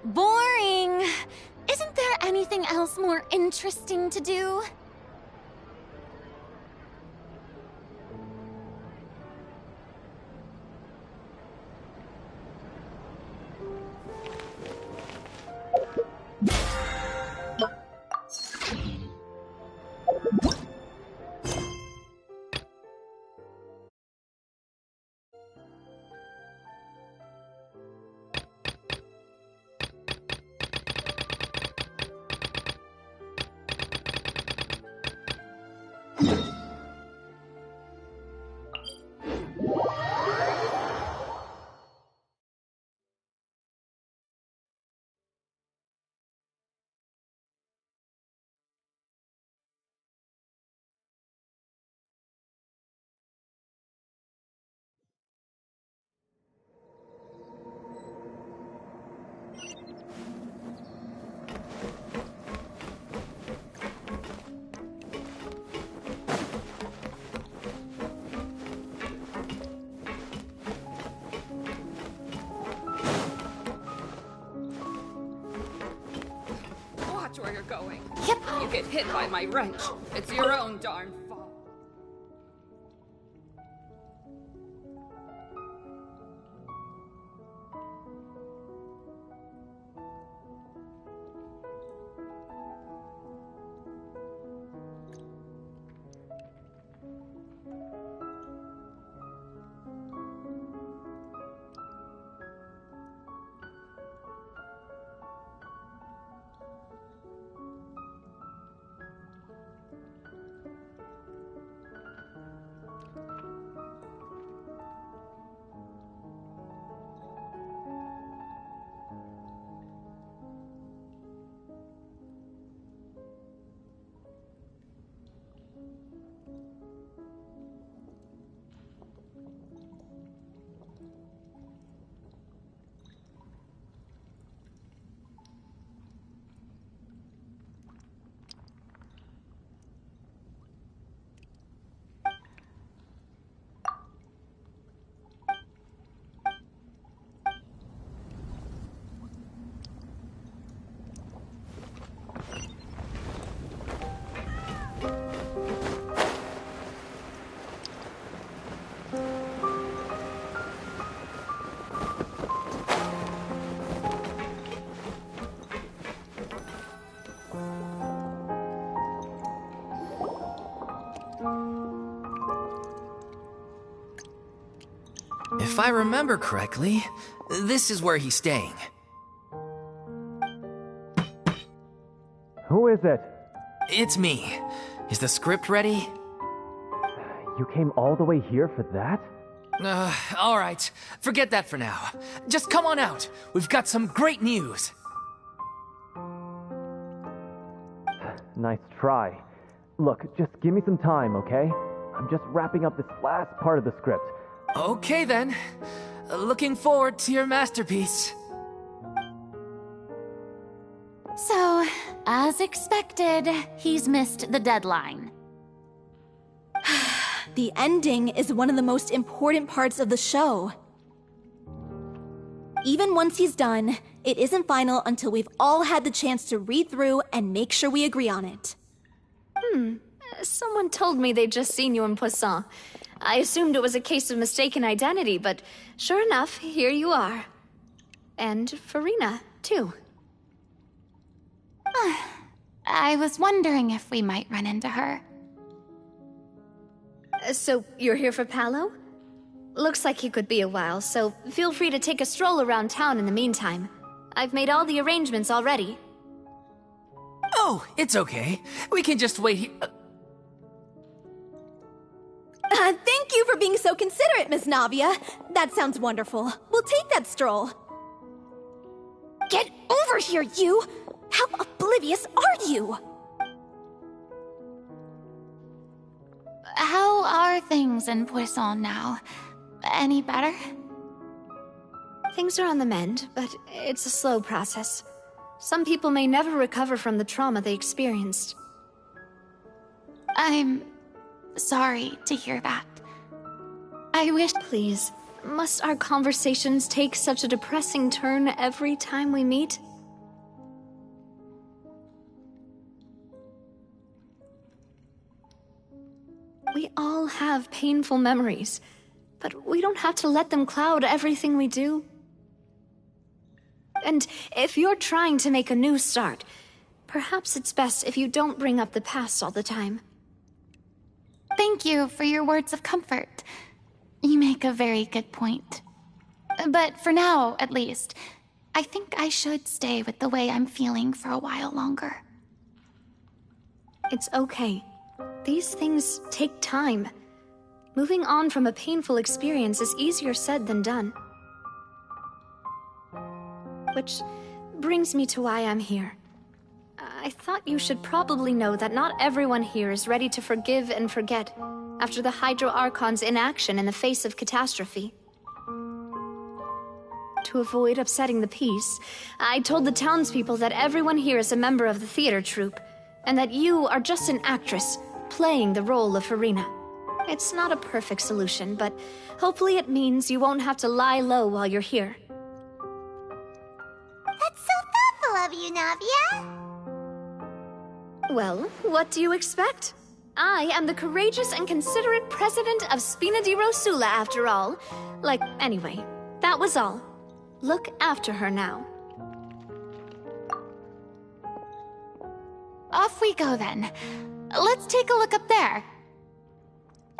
Boring. Isn't there anything else more interesting to do? Where you're going. Yep. You get hit by my wrench. It's your own darn fault. If I remember correctly, this is where he's staying. Who is it? It's me. Is the script ready? You came all the way here for that? All right. Forget that for now. Just come on out. We've got some great news. Nice try. Look, just give me some time, okay? I'm just wrapping up this last part of the script. Okay then. Looking forward to your masterpiece. So, as expected, he's missed the deadline. The ending is one of the most important parts of the show. Even once he's done, it isn't final until we've all had the chance to read through and make sure we agree on it. Someone told me they'd just seen you in Poisson. I assumed it was a case of mistaken identity, but sure enough, here you are. And Farina, too. I was wondering if we might run into her. So, you're here for Paolo? Looks like he could be a while, so feel free to take a stroll around town in the meantime. I've made all the arrangements already. Oh, it's okay. We can just wait here. Thank you for being so considerate, Miss Navia. That sounds wonderful. We'll take that stroll. Get over here, you! How oblivious are you? How are things in Poisson now? Any better? Things are on the mend, but it's a slow process. Some people may never recover from the trauma they experienced. I'm sorry to hear that. I wish... Please, Must our conversations take such a depressing turn every time we meet? We all have painful memories, but we don't have to let them cloud everything we do. And if you're trying to make a new start, perhaps it's best if you don't bring up the past all the time. Thank you for your words of comfort. You make a very good point. But for now, at least, I think I should stay with the way I'm feeling for a while longer. It's okay. These things take time. Moving on from a painful experience is easier said than done. Which brings me to why I'm here. I thought you should probably know that not everyone here is ready to forgive and forget after the Hydro Archon's inaction in the face of catastrophe. To avoid upsetting the peace, I told the townspeople that everyone here is a member of the theater troupe, and that you are just an actress playing the role of Farina. It's not a perfect solution, but hopefully it means you won't have to lie low while you're here. That's so thoughtful of you, Navia! Well, what do you expect? I am the courageous and considerate president of Spina di Rosula, after all. Anyway, that was all. Look after her now. Off we go then. Let's take a look up there.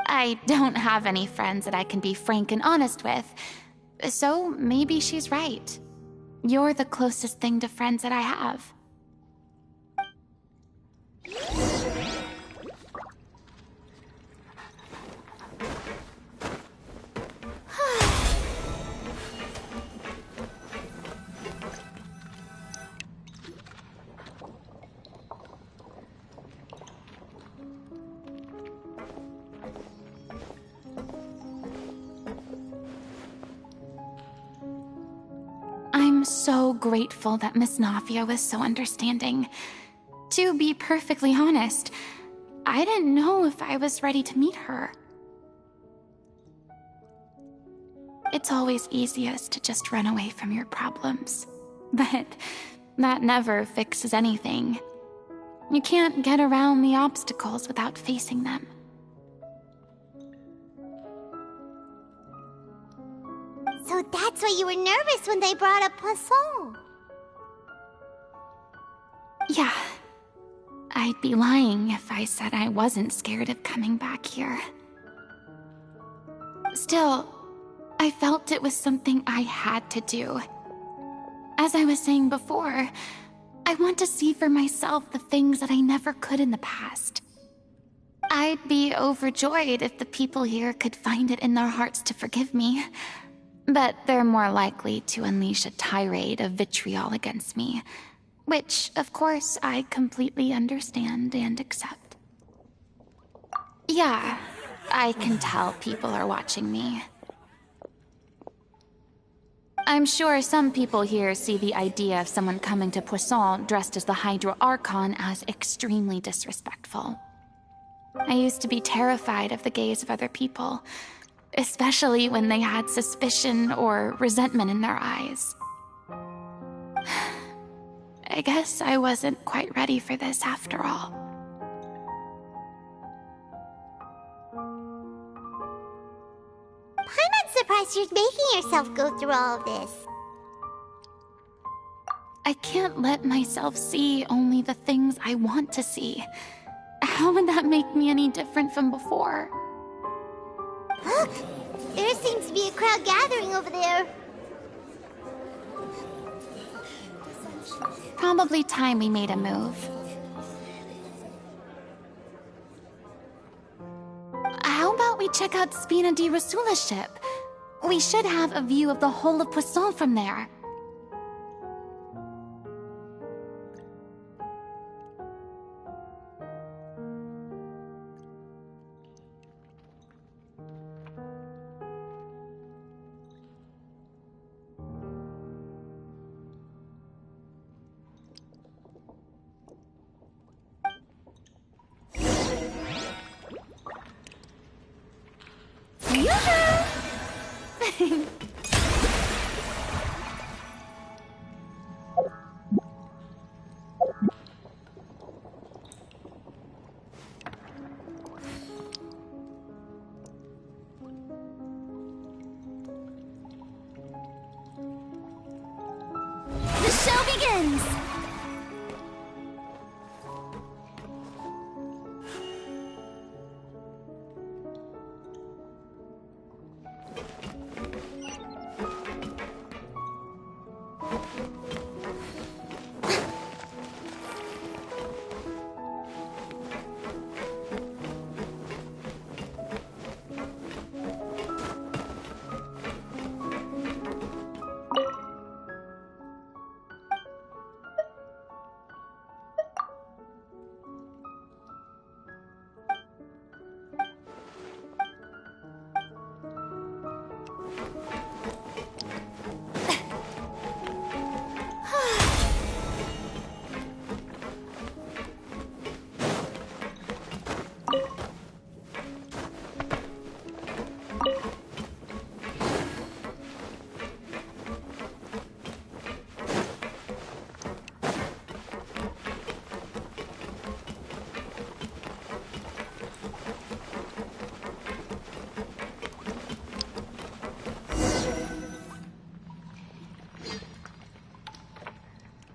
I don't have any friends that I can be frank and honest with, so maybe she's right. You're the closest thing to friends that I have. I'm so grateful that Miss Navia was so understanding. To be perfectly honest, I didn't know if I was ready to meet her. It's always easiest to just run away from your problems, but that never fixes anything. You can't get around the obstacles without facing them. So that's why you were nervous when they brought up Poisson. Yeah. I'd be lying if I said I wasn't scared of coming back here. Still, I felt it was something I had to do. As I was saying before, I want to see for myself the things that I never could in the past. I'd be overjoyed if the people here could find it in their hearts to forgive me. But they're more likely to unleash a tirade of vitriol against me, which, of course, I completely understand and accept. Yeah, I can tell people are watching me. I'm sure some people here see the idea of someone coming to Poisson dressed as the Hydro Archon as extremely disrespectful. I used to be terrified of the gaze of other people, especially when they had suspicion or resentment in their eyes. I guess I wasn't quite ready for this after all. I'm not surprised you're making yourself go through all of this. I can't let myself see only the things I want to see. How would that make me any different from before? Look! There seems to be a crowd gathering over there. Probably time we made a move. How about we check out Spina di Rosula's ship? We should have a view of the whole of Poisson from there. The show begins!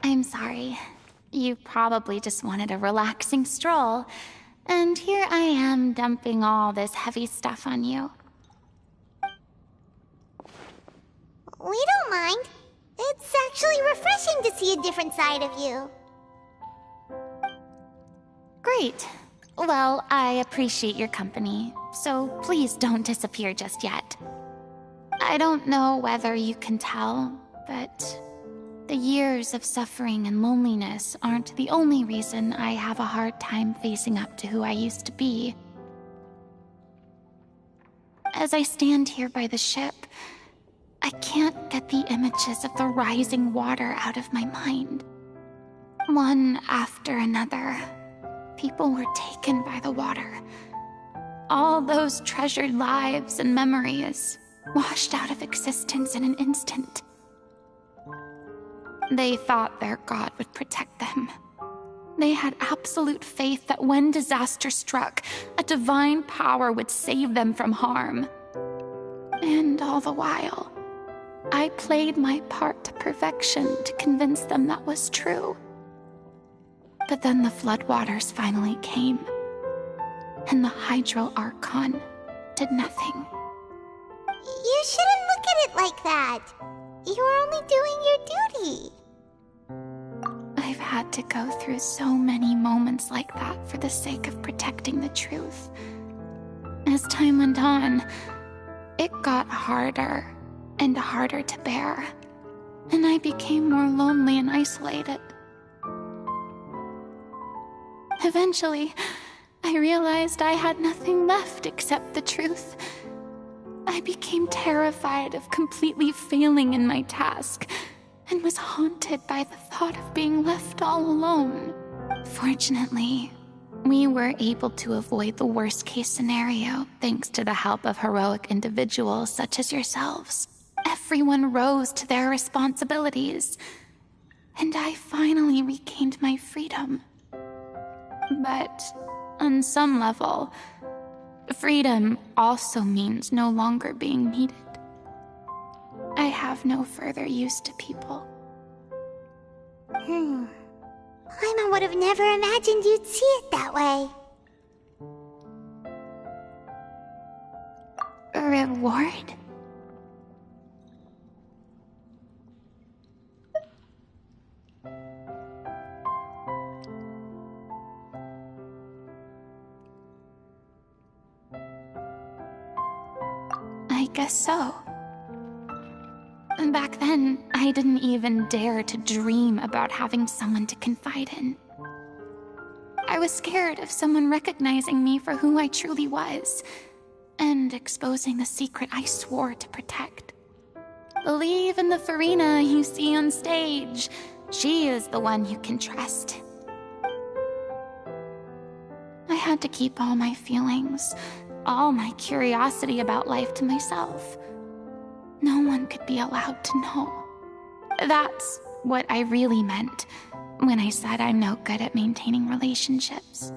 I'm sorry. You probably just wanted a relaxing stroll, and here I am dumping all this heavy stuff on you. We don't mind. It's actually refreshing to see a different side of you. Great. Well, I appreciate your company, so please don't disappear just yet. I don't know whether you can tell, but the years of suffering and loneliness aren't the only reason I have a hard time facing up to who I used to be. As I stand here by the ship, I can't get the images of the rising water out of my mind. One after another, people were taken by the water. All those treasured lives and memories washed out of existence in an instant. They thought their god would protect them. They had absolute faith that when disaster struck, a divine power would save them from harm. And all the while, I played my part to perfection to convince them that was true. But then the floodwaters finally came, and the Hydro Archon did nothing. You shouldn't look at it like that. You're only doing your duty. I've had to go through so many moments like that for the sake of protecting the truth. As time went on, it got harder and harder to bear, and I became more lonely and isolated. Eventually, I realized I had nothing left except the truth. I became terrified of completely failing in my task, and was haunted by the thought of being left all alone. Fortunately, we were able to avoid the worst-case scenario thanks to the help of heroic individuals such as yourselves. Everyone rose to their responsibilities, and I finally regained my freedom. But on some level, freedom also means no longer being needed. I have no further use to people. Paimon would have never imagined you'd see it that way. A reward? I guess so. Back then, I didn't even dare to dream about having someone to confide in. I was scared of someone recognizing me for who I truly was, and exposing the secret I swore to protect. Believe in the Furina you see on stage. She is the one you can trust. I had to keep all my feelings, all my curiosity about life to myself. no one could be allowed to know. That's what I really meant when I said I'm no good at maintaining relationships.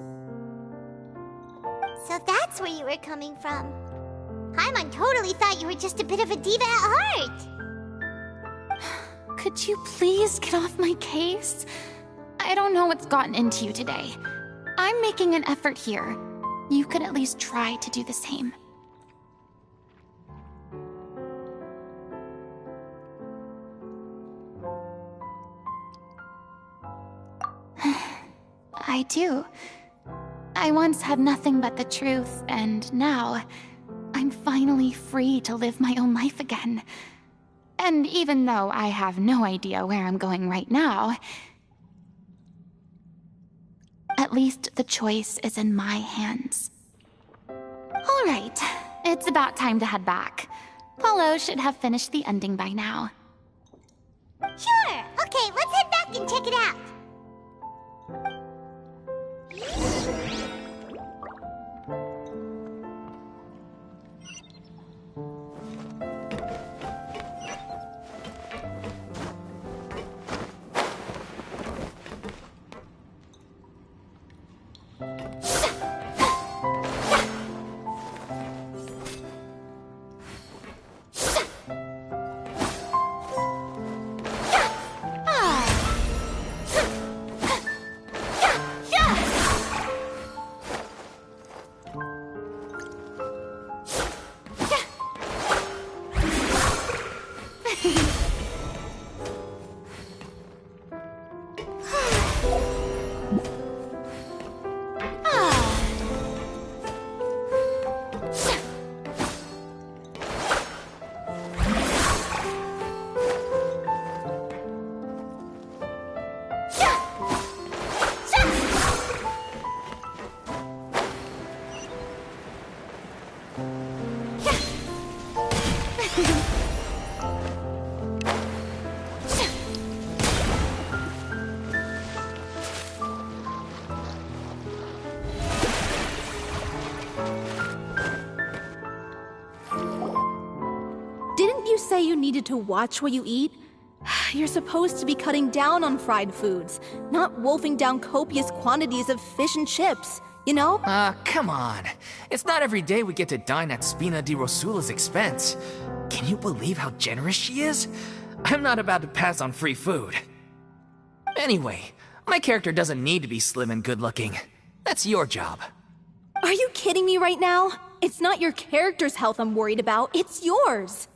So that's where you were coming from. Paimon totally thought you were just a bit of a diva at heart. Could you please get off my case? I don't know what's gotten into you today. I'm making an effort here. You could at least try to do the same. I do. I once had nothing but the truth, and now I'm finally free to live my own life again. And even though I have no idea where I'm going right now, at least the choice is in my hands. All right, it's about time to head back. Paulo should have finished the ending by now. Sure! Okay, let's head back and check it out. Didn't you say you needed to watch what you eat? You're supposed to be cutting down on fried foods, not wolfing down copious quantities of fish and chips, you know? Come on. It's not every day we get to dine at Spina di Rosula's expense. Can you believe how generous she is? I'm not about to pass on free food. Anyway, my character doesn't need to be slim and good-looking. That's your job. Are you kidding me right now? It's not your character's health I'm worried about, it's yours.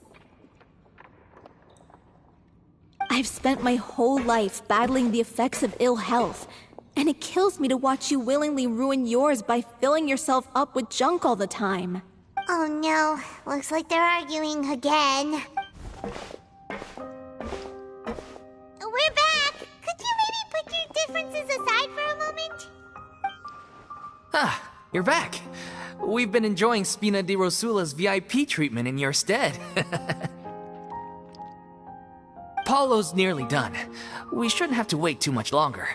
I've spent my whole life battling the effects of ill health, and it kills me to watch you willingly ruin yours by filling yourself up with junk all the time. Oh no, looks like they're arguing again. We're back! Could you maybe put your differences aside for a moment? Ah, you're back. We've been enjoying Spina di Rosula's VIP treatment in your stead. Paulo's nearly done. We shouldn't have to wait too much longer.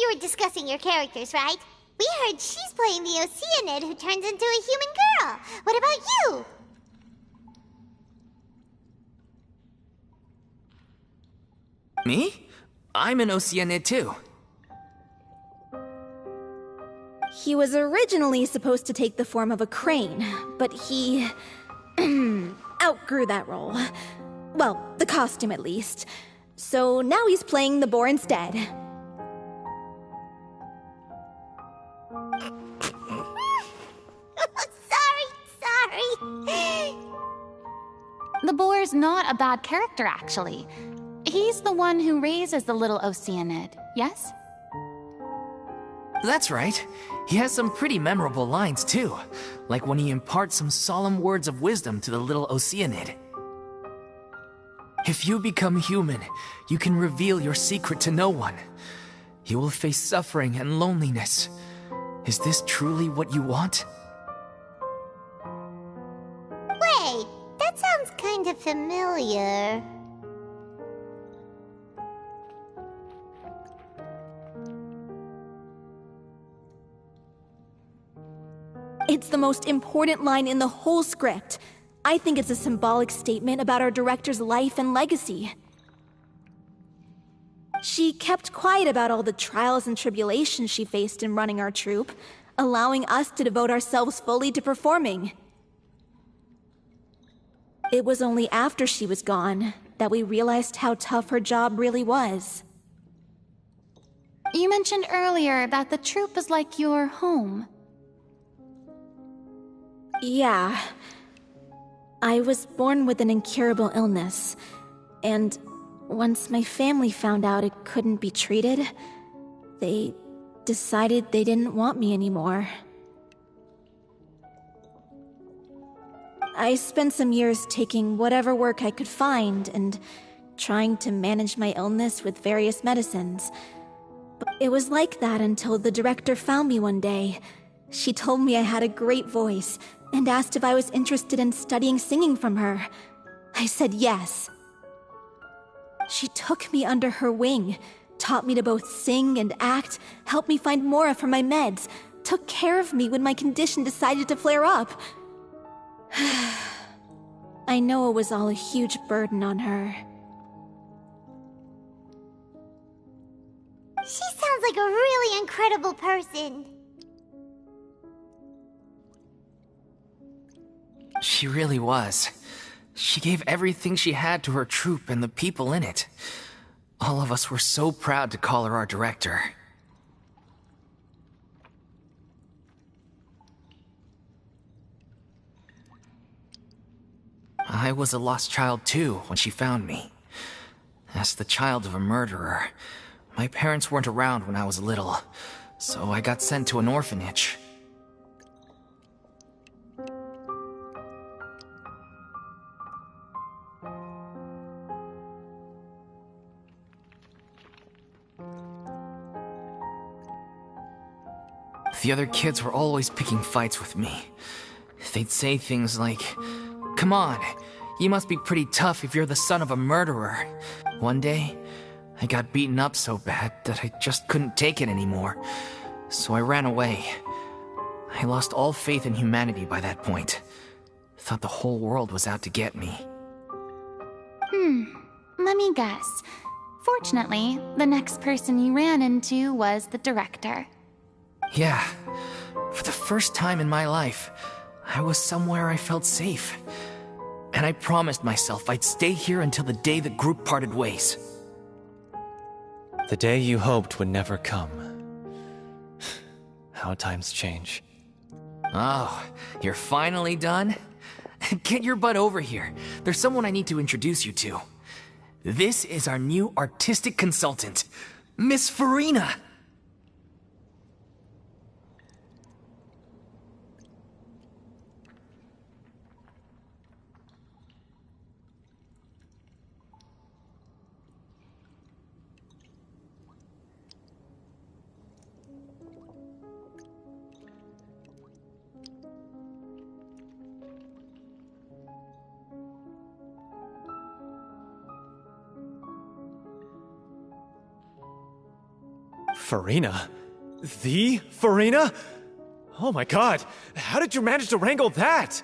You were discussing your characters, right? We heard she's playing the Oceanid who turns into a human girl. What about you? Me? I'm an Oceanid too. He was originally supposed to take the form of a crane, but he outgrew that role. Well, the costume at least. So now he's playing the boar instead. Sorry. The boar's not a bad character, actually. He's the one who raises the little Oceanid, yes? That's right. He has some pretty memorable lines too, like when he imparts some solemn words of wisdom to the little Oceanid. If you become human, you can reveal your secret to no one. You will face suffering and loneliness. Is this truly what you want? Wait, that sounds kind of familiar. It's the most important line in the whole script. I think it's a symbolic statement about our director's life and legacy. She kept quiet about all the trials and tribulations she faced in running our troupe, allowing us to devote ourselves fully to performing. It was only after she was gone that we realized how tough her job really was. You mentioned earlier that the troupe is like your home. Yeah. I was born with an incurable illness, and once my family found out it couldn't be treated, they decided they didn't want me anymore. I spent some years taking whatever work I could find and trying to manage my illness with various medicines. But it was like that until the director found me one day. She told me I had a great voice and asked if I was interested in studying singing from her. I said yes. She took me under her wing, taught me to both sing and act, helped me find Mora for my meds, took care of me when my condition decided to flare up. I know it was all a huge burden on her. She sounds like a really incredible person. She really was. She gave everything she had to her troupe and the people in it. All of us were so proud to call her our director. I was a lost child too when she found me. As the child of a murderer, my parents weren't around when I was little, so I got sent to an orphanage. The other kids were always picking fights with me. They'd say things like, "Come on, you must be pretty tough if you're the son of a murderer." One day, I got beaten up so bad that I just couldn't take it anymore, so I ran away. I lost all faith in humanity by that point. Thought the whole world was out to get me. Let me guess. Fortunately, the next person you ran into was the director. Yeah, for the first time in my life, I was somewhere I felt safe. And I promised myself I'd stay here until the day the group parted ways. The day you hoped would never come. How times change. Oh, you're finally done? Get your butt over here. There's someone I need to introduce you to. This is our new artistic consultant, Miss Farina. Farina? The Farina? Oh my god, how did you manage to wrangle that?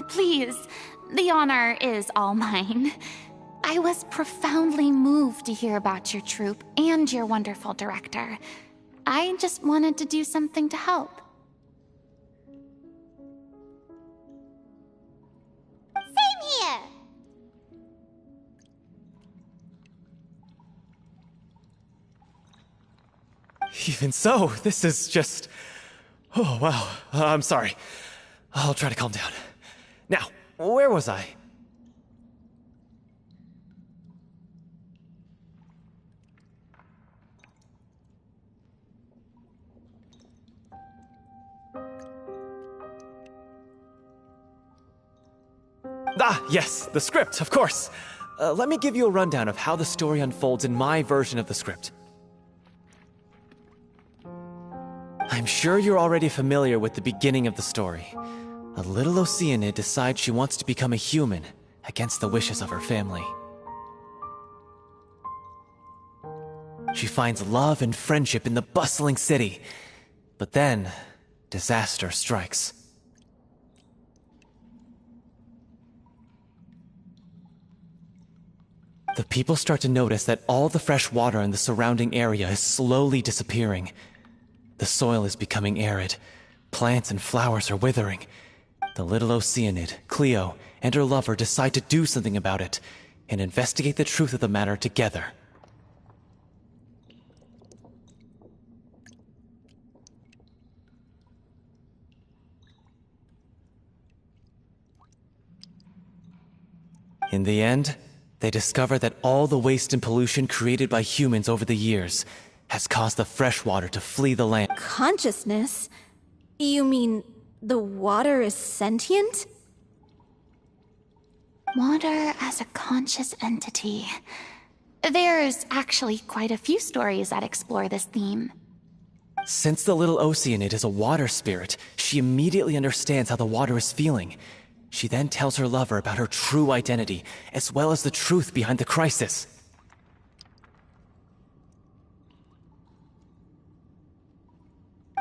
Please, the honor is all mine. I was profoundly moved to hear about your troupe and your wonderful director. I just wanted to do something to help. Same here! Even so, this is just... Oh, wow. I'm sorry. I'll try to calm down. Now, where was I? Ah, yes, the script, of course. Let me give you a rundown of how the story unfolds in my version of the script. I'm sure you're already familiar with the beginning of the story. A little Oceanid decides she wants to become a human, against the wishes of her family. She finds love and friendship in the bustling city, but then, disaster strikes. The people start to notice that all the fresh water in the surrounding area is slowly disappearing. The soil is becoming arid. Plants and flowers are withering. The little Oceanid, Cleo, and her lover decide to do something about it, and investigate the truth of the matter together. In the end, they discover that all the waste and pollution created by humans over the years has caused the fresh water to flee the land. Consciousness? You mean the water is sentient? Water as a conscious entity. There's actually quite a few stories that explore this theme. Since the little Oceanid is a water spirit, she immediately understands how the water is feeling. She then tells her lover about her true identity, as well as the truth behind the crisis.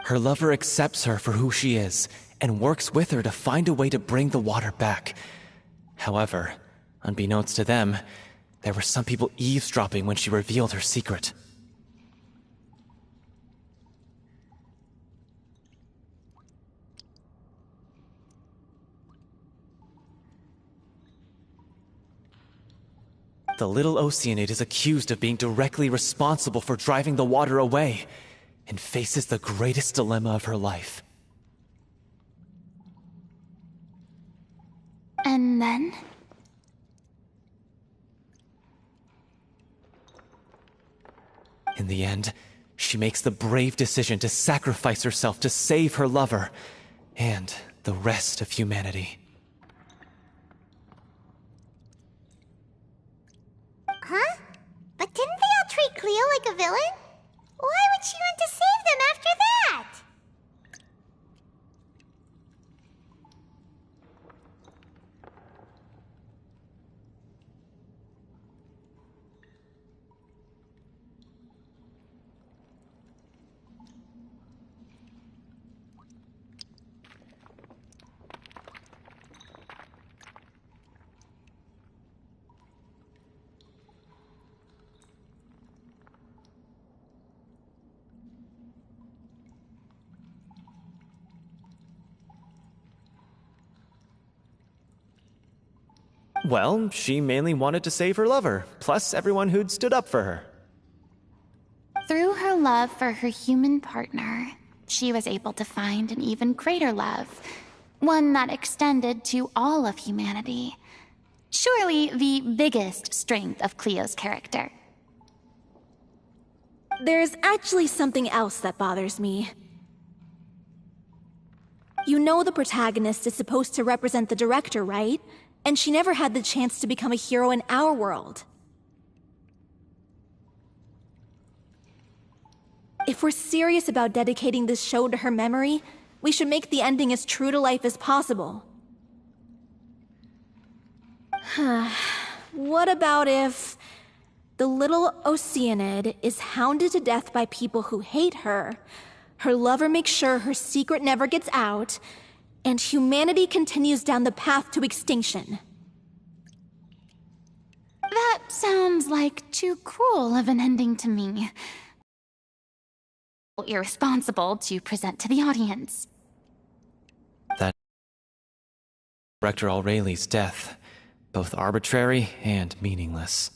Her lover accepts her for who she is, and works with her to find a way to bring the water back. However, unbeknownst to them, there were some people eavesdropping when she revealed her secret. The little Oceanid is accused of being directly responsible for driving the water away, and faces the greatest dilemma of her life. And then? In the end, she makes the brave decision to sacrifice herself to save her lover, and the rest of humanity. Huh? But didn't they all treat Cleo like a villain? Why would she want to save them after that? Well, she mainly wanted to save her lover, plus everyone who'd stood up for her. Through her love for her human partner, she was able to find an even greater love, one that extended to all of humanity. Surely the biggest strength of Cleo's character. There's actually something else that bothers me. You know the protagonist is supposed to represent the director, right? And she never had the chance to become a hero in our world. If we're serious about dedicating this show to her memory, we should make the ending as true to life as possible. What about if the little Oceanid is hounded to death by people who hate her, her lover makes sure her secret never gets out, and humanity continues down the path to extinction? That sounds like too cruel of an ending to me. Irresponsible to present to the audience. That Director Aureli's death, both arbitrary and meaningless.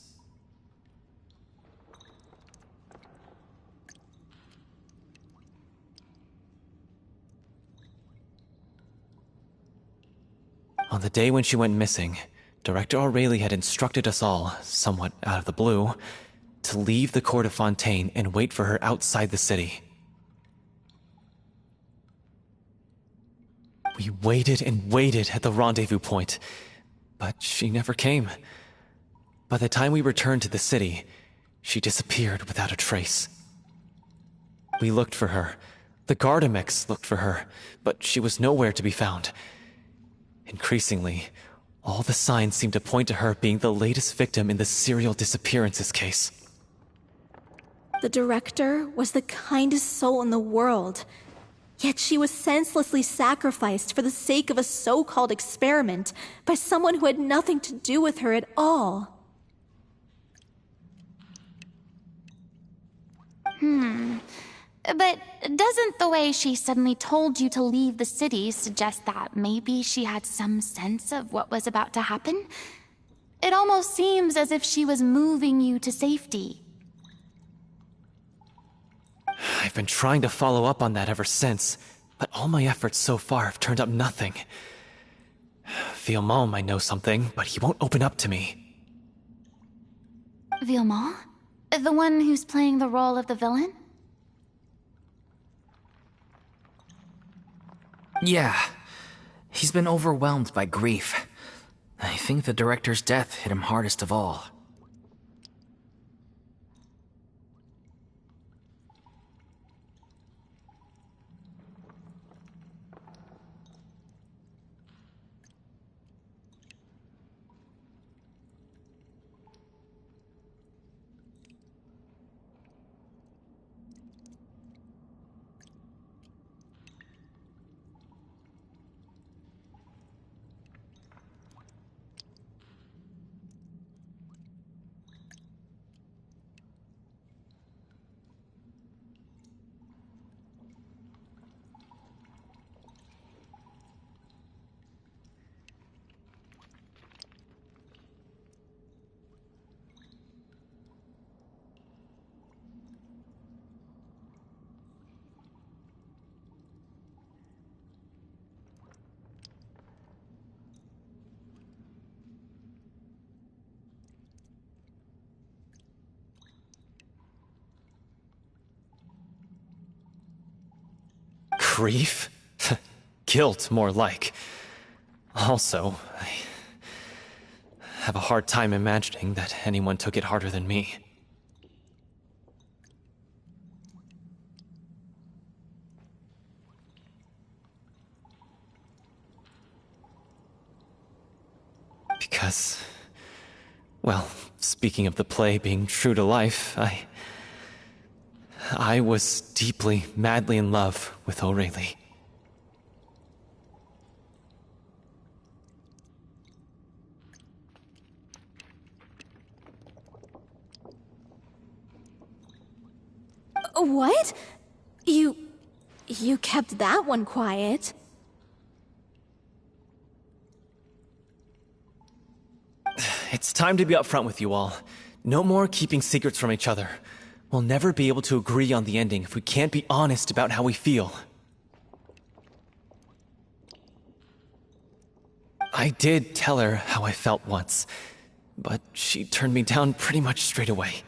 On the day when she went missing, Director Aureli had instructed us all, somewhat out of the blue, to leave the court of Fontaine and wait for her outside the city. We waited and waited at the rendezvous point, but she never came. By the time we returned to the city, she disappeared without a trace. We looked for her. The Gardamex looked for her, but she was nowhere to be found. Increasingly, all the signs seemed to point to her being the latest victim in the serial disappearances case. The director was the kindest soul in the world, yet she was senselessly sacrificed for the sake of a so-called experiment by someone who had nothing to do with her at all. But doesn't the way she suddenly told you to leave the city suggest that maybe she had some sense of what was about to happen? It almost seems as if she was moving you to safety. I've been trying to follow up on that ever since, but all my efforts so far have turned up nothing. Villemont might know something, but he won't open up to me. Villemont? The one who's playing the role of the villain? Yeah. He's been overwhelmed by grief. I think the director's death hit him hardest of all. Grief? Guilt, more like. Also, I have a hard time imagining that anyone took it harder than me. Because, well, speaking of the play being true to life, I was deeply, madly in love with Aureli. What? You kept that one quiet. It's time to be upfront with you all. No more keeping secrets from each other. We'll never be able to agree on the ending if we can't be honest about how we feel. I did tell her how I felt once, but she turned me down pretty much straight away.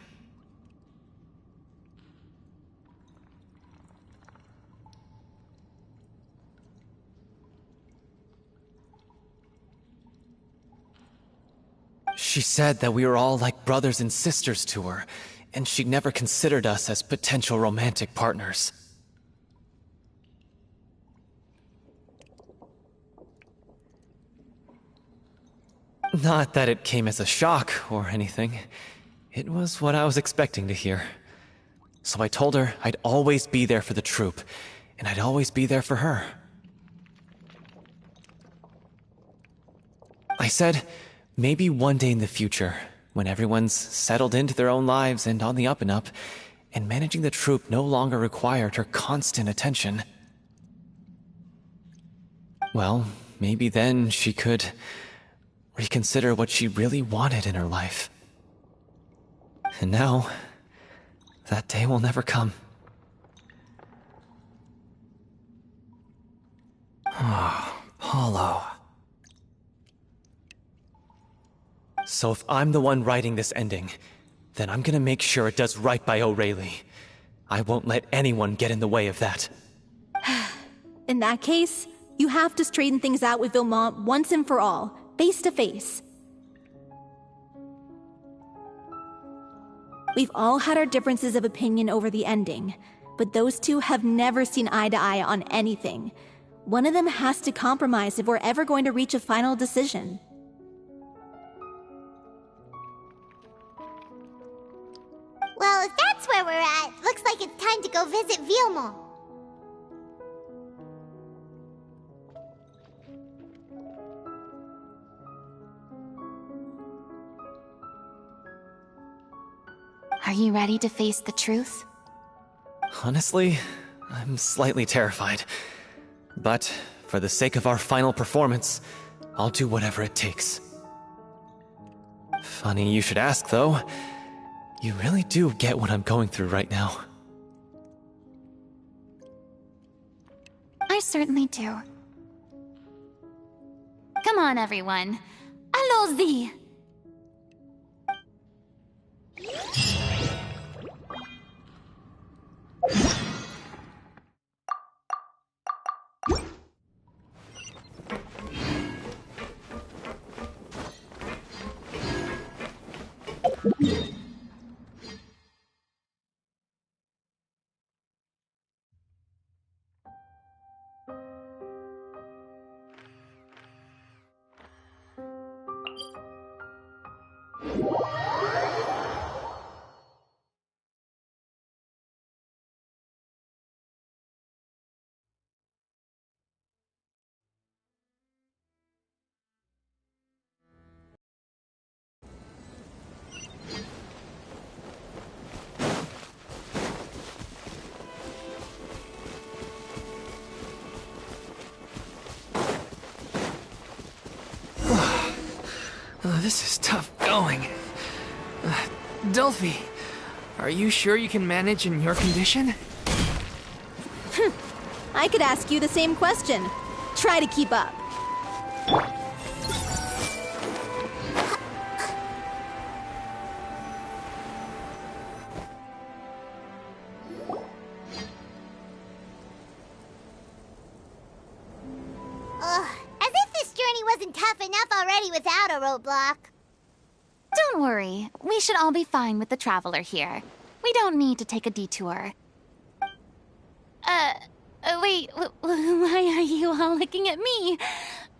She said that we were all like brothers and sisters to her, and she'd never considered us as potential romantic partners. Not that it came as a shock or anything. It was what I was expecting to hear. So I told her I'd always be there for the troop, and I'd always be there for her. I said, maybe one day in the future, when everyone's settled into their own lives and on the up and up, and managing the troop no longer required her constant attention. Well, maybe then she could reconsider what she really wanted in her life. And now, that day will never come. Oh, Paulo. So if I'm the one writing this ending, then I'm gonna make sure it does right by O'Reilly. I won't let anyone get in the way of that. In that case, you have to straighten things out with Vilmont once and for all, face to face. We've all had our differences of opinion over the ending, but those two have never seen eye to eye on anything. One of them has to compromise if we're ever going to reach a final decision. Well, if that's where we're at, looks like it's time to go visit Vilmont. Are you ready to face the truth? Honestly, I'm slightly terrified. But for the sake of our final performance, I'll do whatever it takes. Funny you should ask, though. You really do get what I'm going through right now. I certainly do. Come on, everyone. Allons-y! This is tough going. Delphi, are you sure you can manage in your condition? I could ask you the same question. Try to keep up. As if this journey wasn't tough enough already without a roadblock. Don't worry. We should all be fine with the traveler here. We don't need to take a detour. Wait, why are you all looking at me?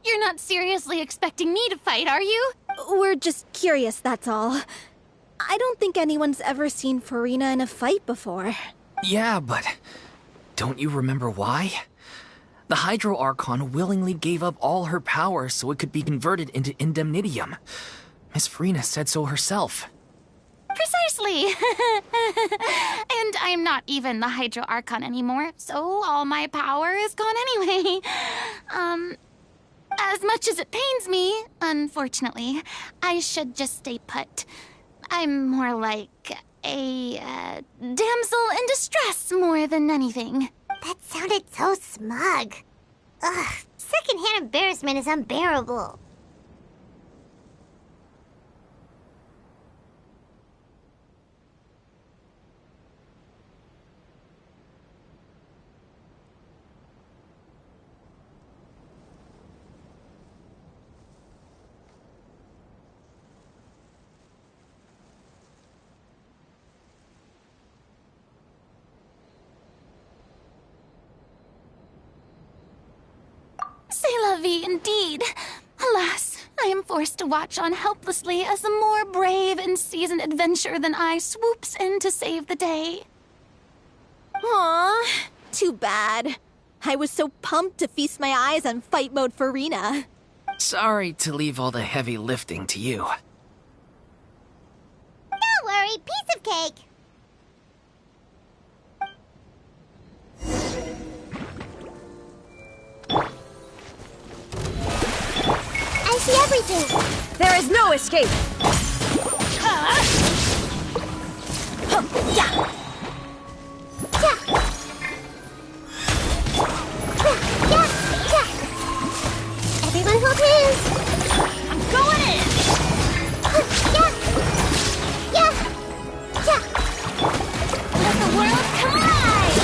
You're not seriously expecting me to fight, are you? We're just curious, that's all. I don't think anyone's ever seen Furina in a fight before. Yeah, but don't you remember why? The Hydro Archon willingly gave up all her power so it could be converted into indemnitium. Miss Furina said so herself. Precisely! And I'm not even the Hydro Archon anymore, so all my power is gone anyway. As much as it pains me, unfortunately, I should just stay put. I'm more like a damsel in distress more than anything. That sounded so smug. Ugh, secondhand embarrassment is unbearable. vie indeed. Alas, I am forced to watch on helplessly as a more brave and seasoned adventurer than I swoops in to save the day. Aww, too bad. I was so pumped to feast my eyes on fight mode Farina. Sorry to leave all the heavy lifting to you. Don't worry, piece of cake. I see everything. There is no escape! Yeah. Everyone hold hands. I'm going in! Let the world collide!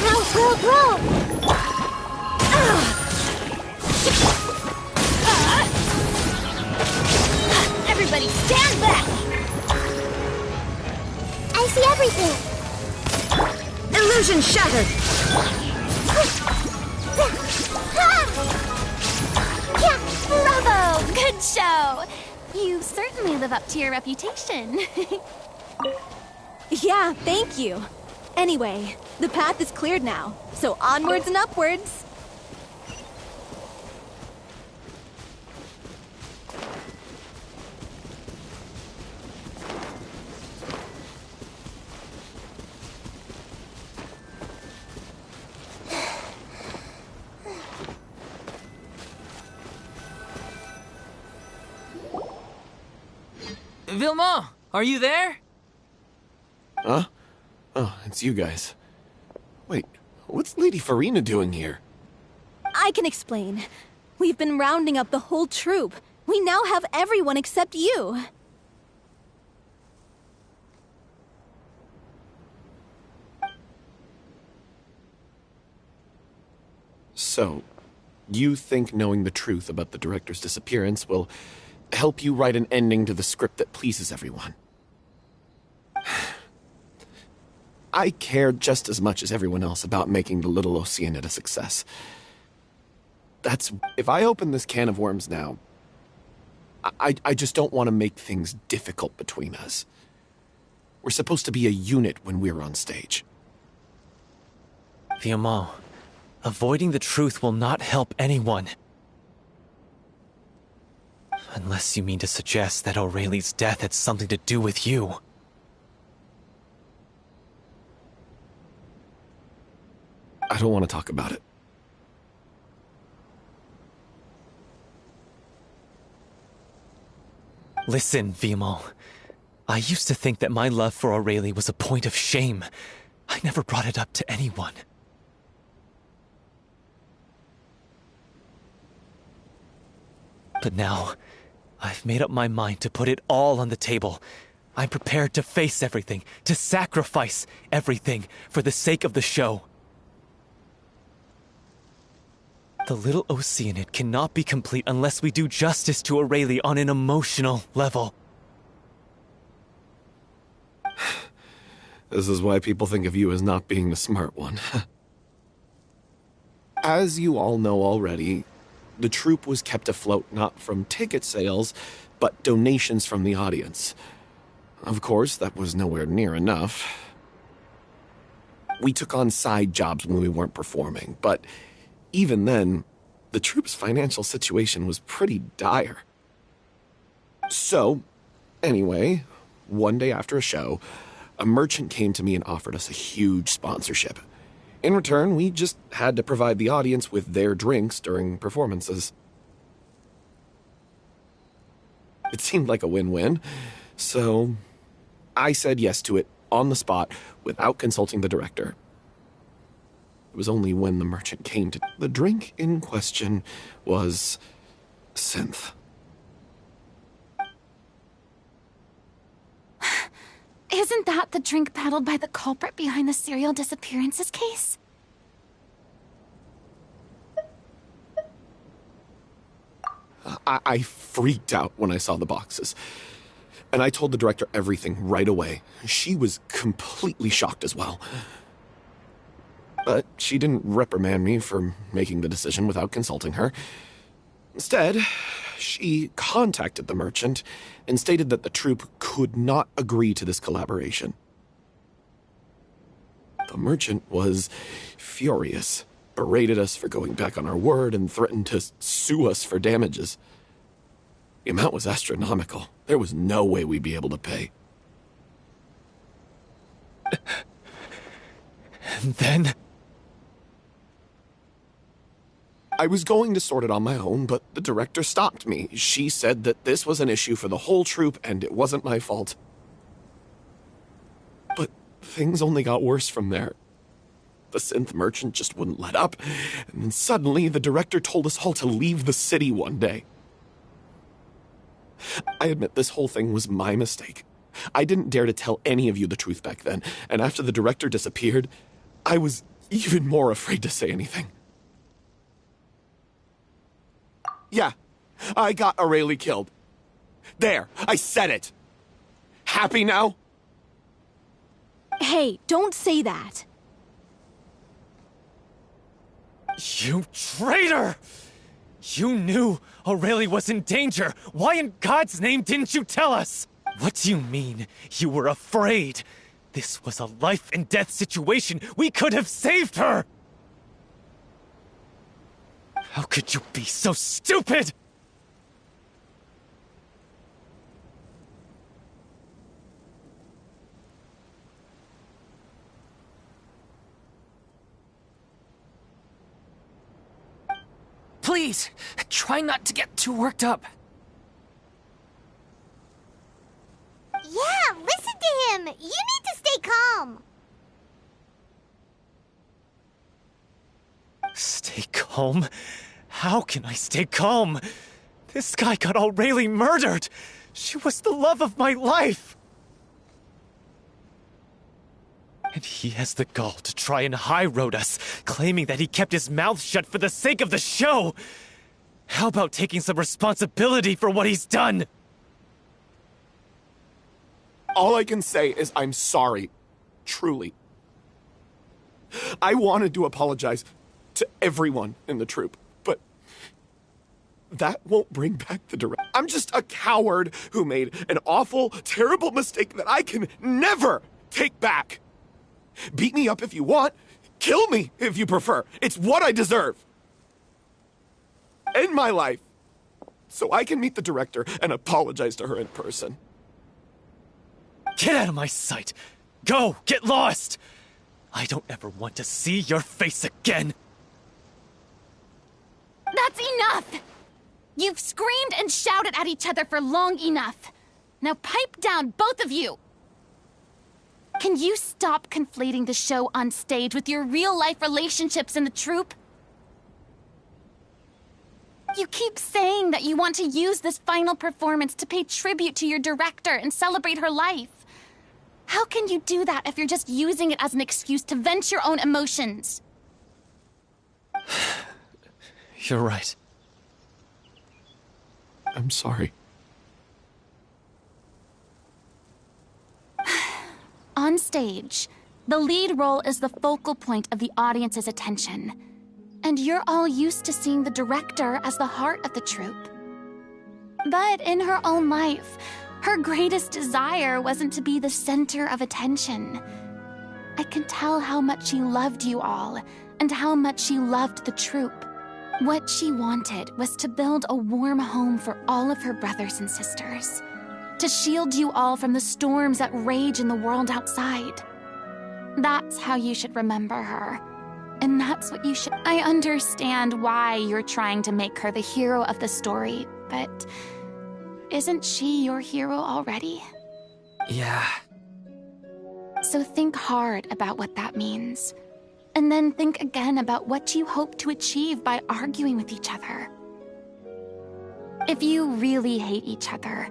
Now we'll grow! Everybody stand back! I see everything! Illusion shattered! Bravo! Good show! You certainly live up to your reputation. Yeah, thank you. Anyway, the path is cleared now, so onwards and upwards. Vilma, are you there? Huh? Oh, it's you guys. Wait, what's Lady Farina doing here? I can explain. We've been rounding up the whole troop. We now have everyone except you. So, you think knowing the truth about the director's disappearance will help you write an ending to the script that pleases everyone? I care just as much as everyone else about making the Little Oceanid a success. If I open this can of worms now, I just don't want to make things difficult between us. We're supposed to be a unit when we're on stage. Vilma, avoiding the truth will not help anyone. Unless you mean to suggest that Aurelie's death had something to do with you. I don't want to talk about it. Listen, Vilma. I used to think that my love for Aurelie was a point of shame. I never brought it up to anyone. But now, I've made up my mind to put it all on the table. I'm prepared to face everything, to sacrifice everything for the sake of the show. The Little Oceanid cannot be complete unless we do justice to Aurelie on an emotional level. This is why people think of you as not being the smart one. As you all know already, the troupe was kept afloat not from ticket sales, but donations from the audience. Of course, that was nowhere near enough. We took on side jobs when we weren't performing, but even then, the troupe's financial situation was pretty dire. So, anyway, one day after a show, a merchant came to me and offered us a huge sponsorship. In return, we just had to provide the audience with their drinks during performances. It seemed like a win-win, so I said yes to it on the spot without consulting the director. It was only when the merchant came to... The drink in question was synth. Isn't that the drink peddled by the culprit behind the serial disappearances case? I freaked out when I saw the boxes. And I told the director everything right away. She was completely shocked as well. But she didn't reprimand me for making the decision without consulting her. Instead, she contacted the merchant and stated that the troupe could not agree to this collaboration. The merchant was furious, berated us for going back on our word, and threatened to sue us for damages. The amount was astronomical. There was no way we'd be able to pay. And then? I was going to sort it on my own, but the director stopped me. She said that this was an issue for the whole troupe, and it wasn't my fault. But things only got worse from there. The synth merchant just wouldn't let up, and then suddenly the director told us all to leave the city one day. I admit this whole thing was my mistake. I didn't dare to tell any of you the truth back then, and after the director disappeared, I was even more afraid to say anything. Yeah, I got Aurelie killed. There, I said it. Happy now? Hey, don't say that. You traitor! You knew Aurelie was in danger. Why in God's name didn't you tell us? What do you mean, you were afraid? This was a life and death situation. We could have saved her! How could you be so stupid? Please, try not to get too worked up. Yeah, listen to him! You need to stay calm! Stay calm? How can I stay calm? This guy got Aurelie murdered! She was the love of my life! And he has the gall to try and high-road us, claiming that he kept his mouth shut for the sake of the show! How about taking some responsibility for what he's done? All I can say is I'm sorry. Truly. I wanted to apologize to everyone in the troupe, but that won't bring back the director. I'm just a coward who made an awful, terrible mistake that I can never take back. Beat me up if you want. Kill me if you prefer. It's what I deserve. End my life so I can meet the director and apologize to her in person. Get out of my sight! Go! Get lost! I don't ever want to see your face again! That's enough! You've screamed and shouted at each other for long enough. Now pipe down, both of you! Can you stop conflating the show on stage with your real-life relationships in the troupe? You keep saying that you want to use this final performance to pay tribute to your director and celebrate her life. How can you do that if you're just using it as an excuse to vent your own emotions? You're right. I'm sorry. On stage, the lead role is the focal point of the audience's attention. And you're all used to seeing the director as the heart of the troupe. But in her own life, her greatest desire wasn't to be the center of attention. I can tell how much she loved you all, and how much she loved the troupe. What she wanted was to build a warm home for all of her brothers and sisters. To shield you all from the storms that rage in the world outside. That's how you should remember her. And that's what you should... I understand why you're trying to make her the hero of the story, but... isn't she your hero already? Yeah. So think hard about what that means. And then think again about what you hope to achieve by arguing with each other. If you really hate each other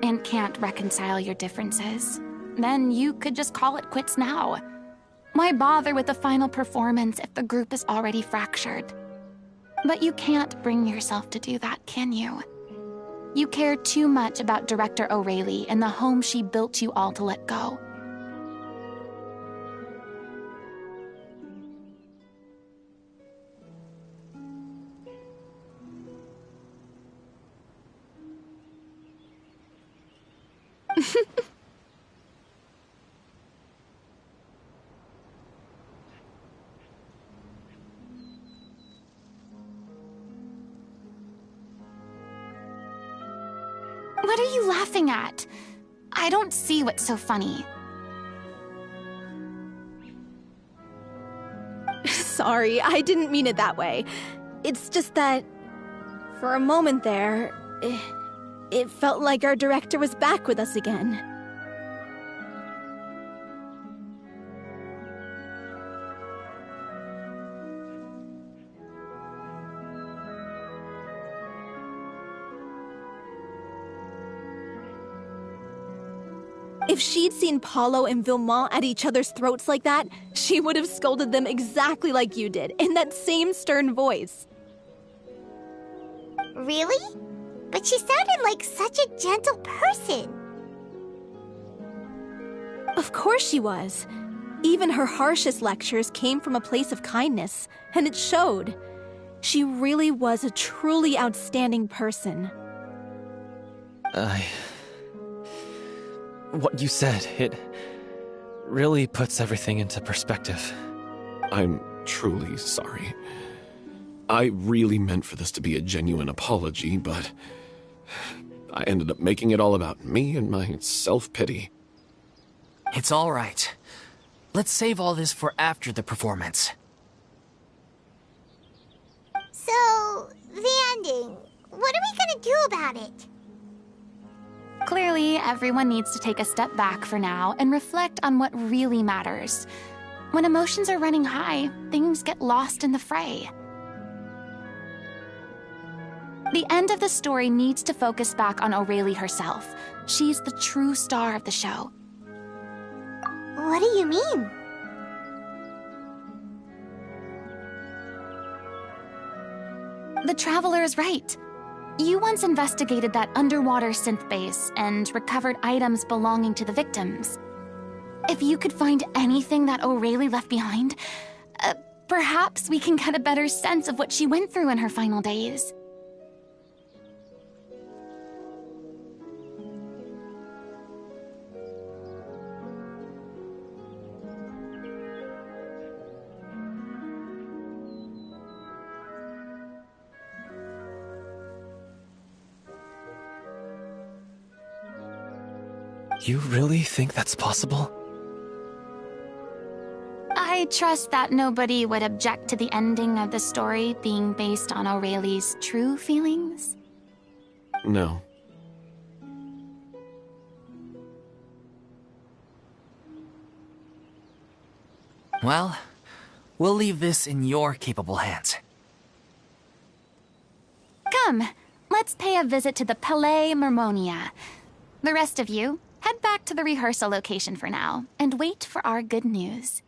and can't reconcile your differences, then you could just call it quits now. Why bother with the final performance if the group is already fractured? But you can't bring yourself to do that, can you? You care too much about Director O'Reilly and the home she built you all to let go. What are you laughing at? I don't see what's so funny. Sorry, I didn't mean it that way. It's just that, for a moment there, it felt like our director was back with us again. If she'd seen Paulo and Vilmont at each other's throats like that, she would have scolded them exactly like you did, in that same stern voice. Really? But she sounded like such a gentle person. Of course she was. Even her harshest lectures came from a place of kindness, and it showed. She really was a truly outstanding person. What you said, it really puts everything into perspective. I'm truly sorry. I really meant for this to be a genuine apology, but I ended up making it all about me and my self-pity. It's all right. Let's save all this for after the performance. So, the ending. What are we gonna do about it? Clearly, everyone needs to take a step back for now and reflect on what really matters. When emotions are running high, things get lost in the fray. The end of the story needs to focus back on O'Reilly herself. She's the true star of the show. What do you mean? The Traveler is right. You once investigated that underwater synth base and recovered items belonging to the victims. If you could find anything that O'Reilly left behind, perhaps we can get a better sense of what she went through in her final days. You really think that's possible? I trust that nobody would object to the ending of the story being based on O'Reilly's true feelings. No. Well, we'll leave this in your capable hands. Come, let's pay a visit to the Palais Mermonia. The rest of you, head back to the rehearsal location for now, and wait for our good news.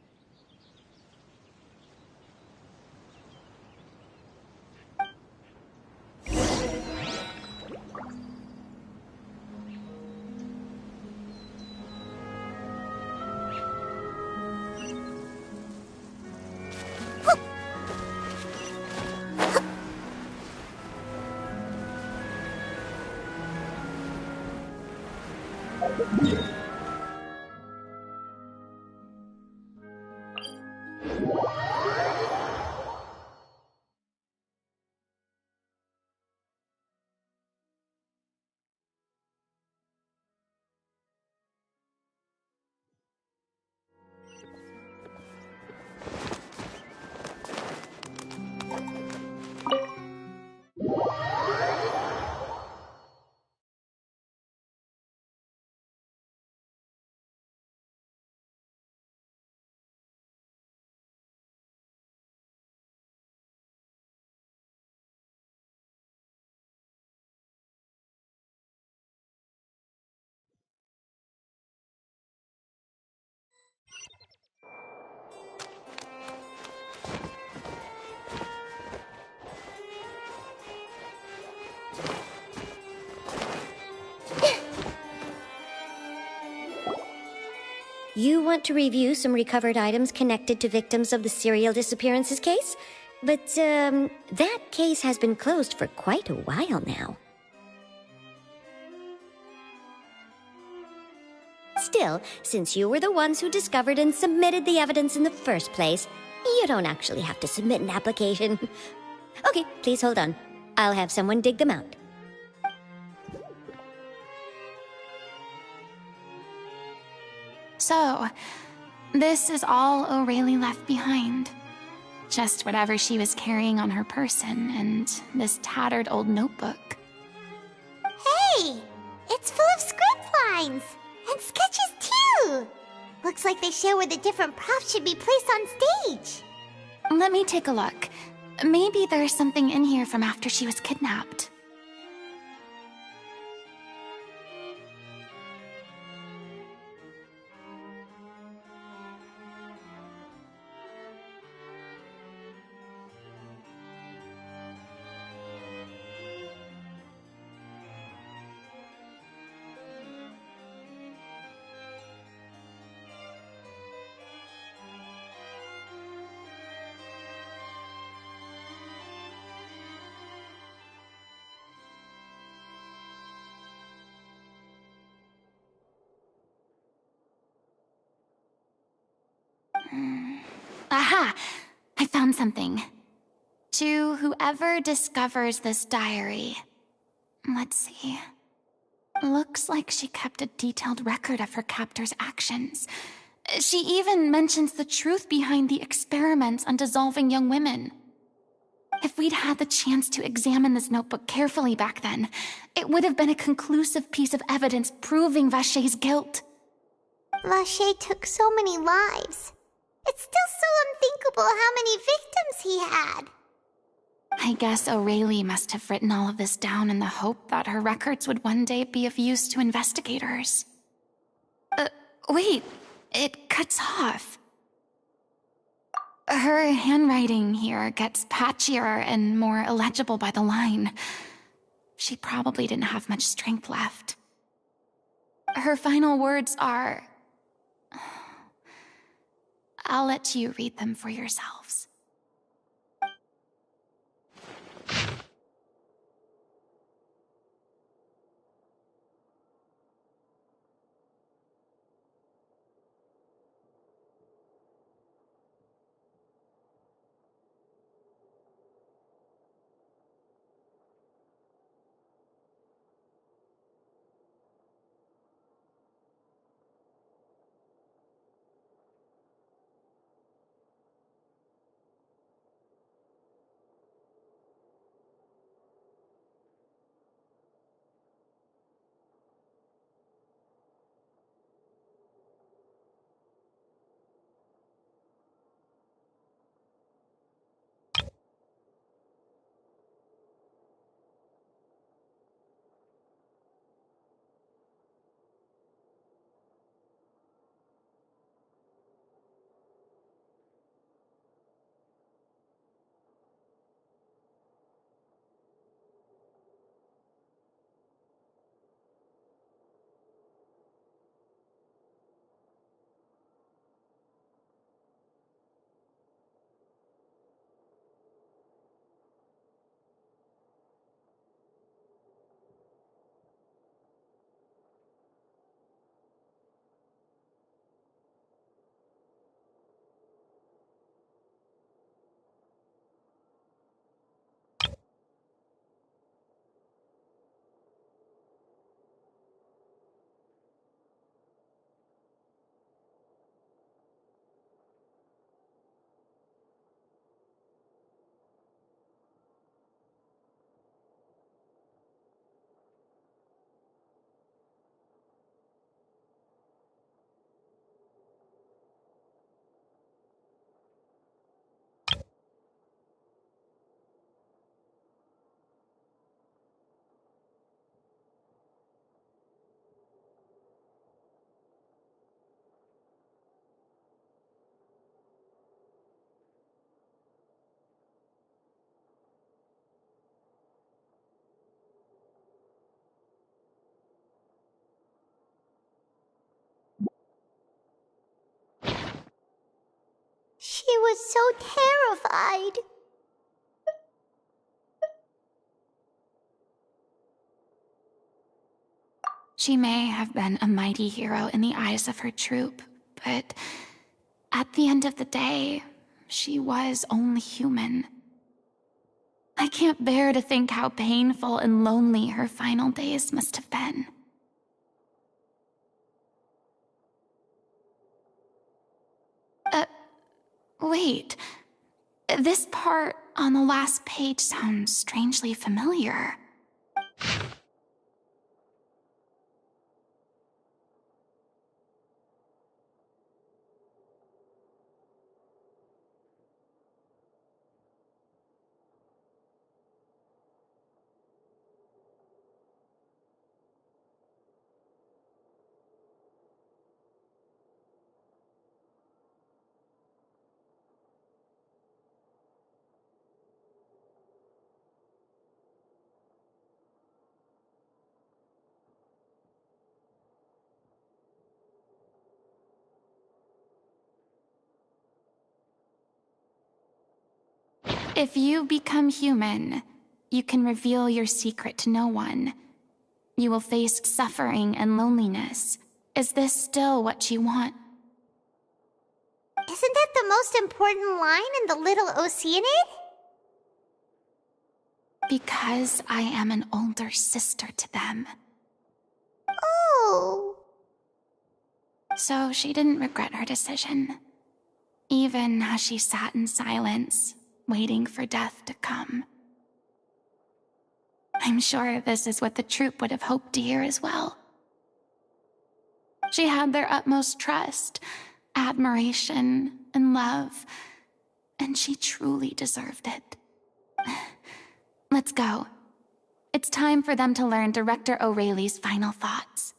You want to review some recovered items connected to victims of the serial disappearances case? But, that case has been closed for quite a while now. Still, since you were the ones who discovered and submitted the evidence in the first place, you don't actually have to submit an application. Okay, please hold on. I'll have someone dig them out. So, this is all O'Reilly left behind. Just whatever she was carrying on her person and this tattered old notebook. Hey! It's full of script lines! And sketches too! Looks like they show where the different props should be placed on stage. Let me take a look. Maybe there's something in here from after she was kidnapped. Aha! I found something. To whoever discovers this diary. Let's see. Looks like she kept a detailed record of her captor's actions. She even mentions the truth behind the experiments on dissolving young women. If we'd had the chance to examine this notebook carefully back then, it would have been a conclusive piece of evidence proving Vacher's guilt. Vacher took so many lives. It's still so unthinkable how many victims he had. I guess O'Reilly must have written all of this down in the hope that her records would one day be of use to investigators. Wait, it cuts off. Her handwriting here gets patchier and more illegible by the line. She probably didn't have much strength left. Her final words are... I'll let you read them for yourselves. She was so terrified. She may have been a mighty hero in the eyes of her troop, but at the end of the day, she was only human. I can't bear to think how painful and lonely her final days must have been. Wait. This part on the last page sounds strangely familiar. If you become human, you can reveal your secret to no one. You will face suffering and loneliness. Is this still what you want? Isn't that the most important line in the Little Oceanid? Because I am an older sister to them. Oh. So she didn't regret her decision. Even as she sat in silence, waiting for death to come. I'm sure this is what the troop would have hoped to hear as well. She had their utmost trust, admiration, and love, and she truly deserved it. Let's go. It's time for them to learn Director O'Reilly's final thoughts.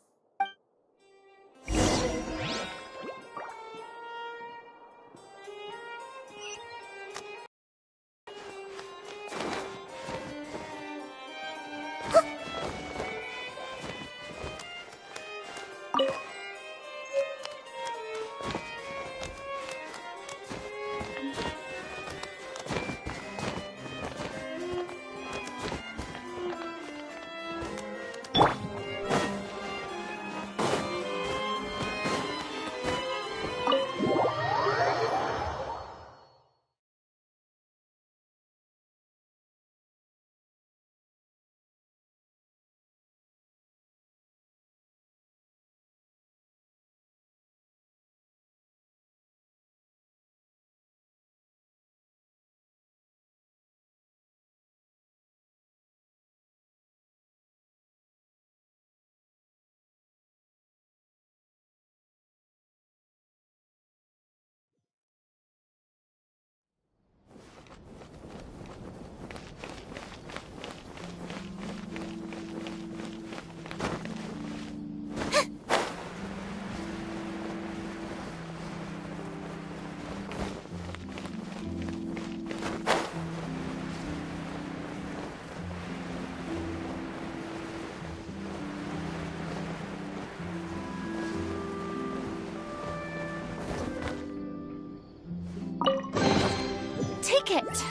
Ticket!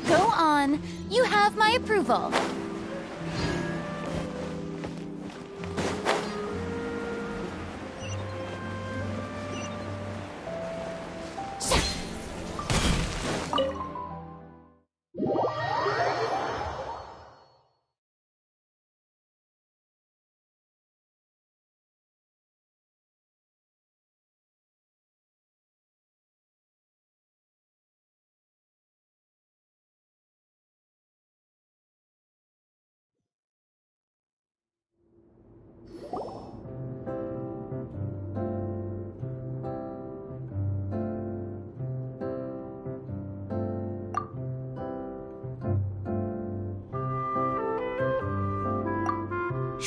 Go on. You have my approval.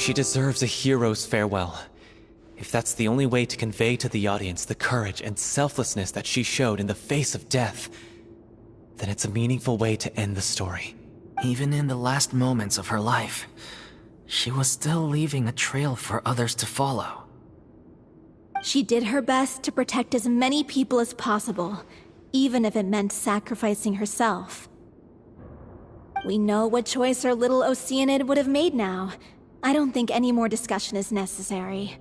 She deserves a hero's farewell. If that's the only way to convey to the audience the courage and selflessness that she showed in the face of death, then it's a meaningful way to end the story. Even in the last moments of her life, she was still leaving a trail for others to follow. She did her best to protect as many people as possible, even if it meant sacrificing herself. We know what choice our little Oceanid would have made now. I don't think any more discussion is necessary.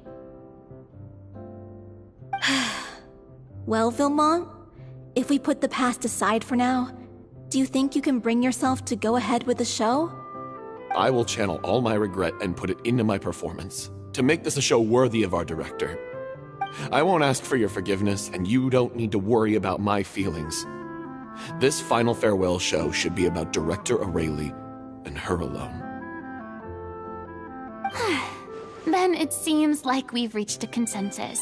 Well, Vilmont, if we put the past aside for now, do you think you can bring yourself to go ahead with the show? I will channel all my regret and put it into my performance, to make this a show worthy of our director. I won't ask for your forgiveness, and you don't need to worry about my feelings. This final farewell show should be about Director Aurelie and her alone. Then it seems like we've reached a consensus.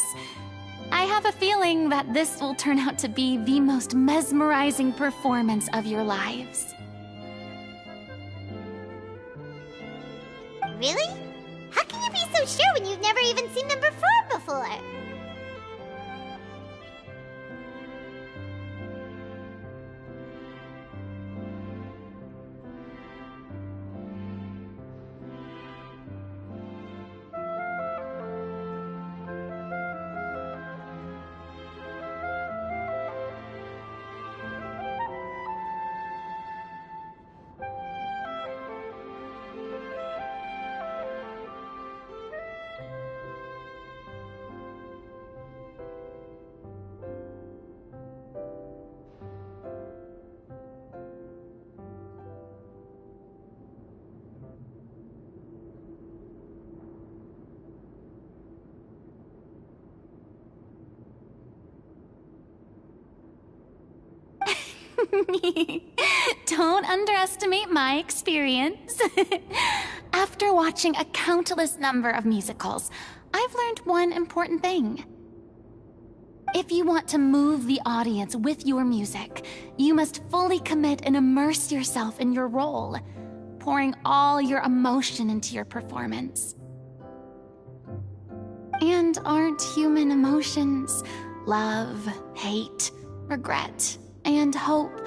I have a feeling that this will turn out to be the most mesmerizing performance of your lives. Really? How can you be so sure when you've never even seen them perform before? Don't underestimate my experience. After watching a countless number of musicals, I've learned one important thing. If you want to move the audience with your music, you must fully commit and immerse yourself in your role, pouring all your emotion into your performance. And aren't human emotions, love, hate, regret, and hope,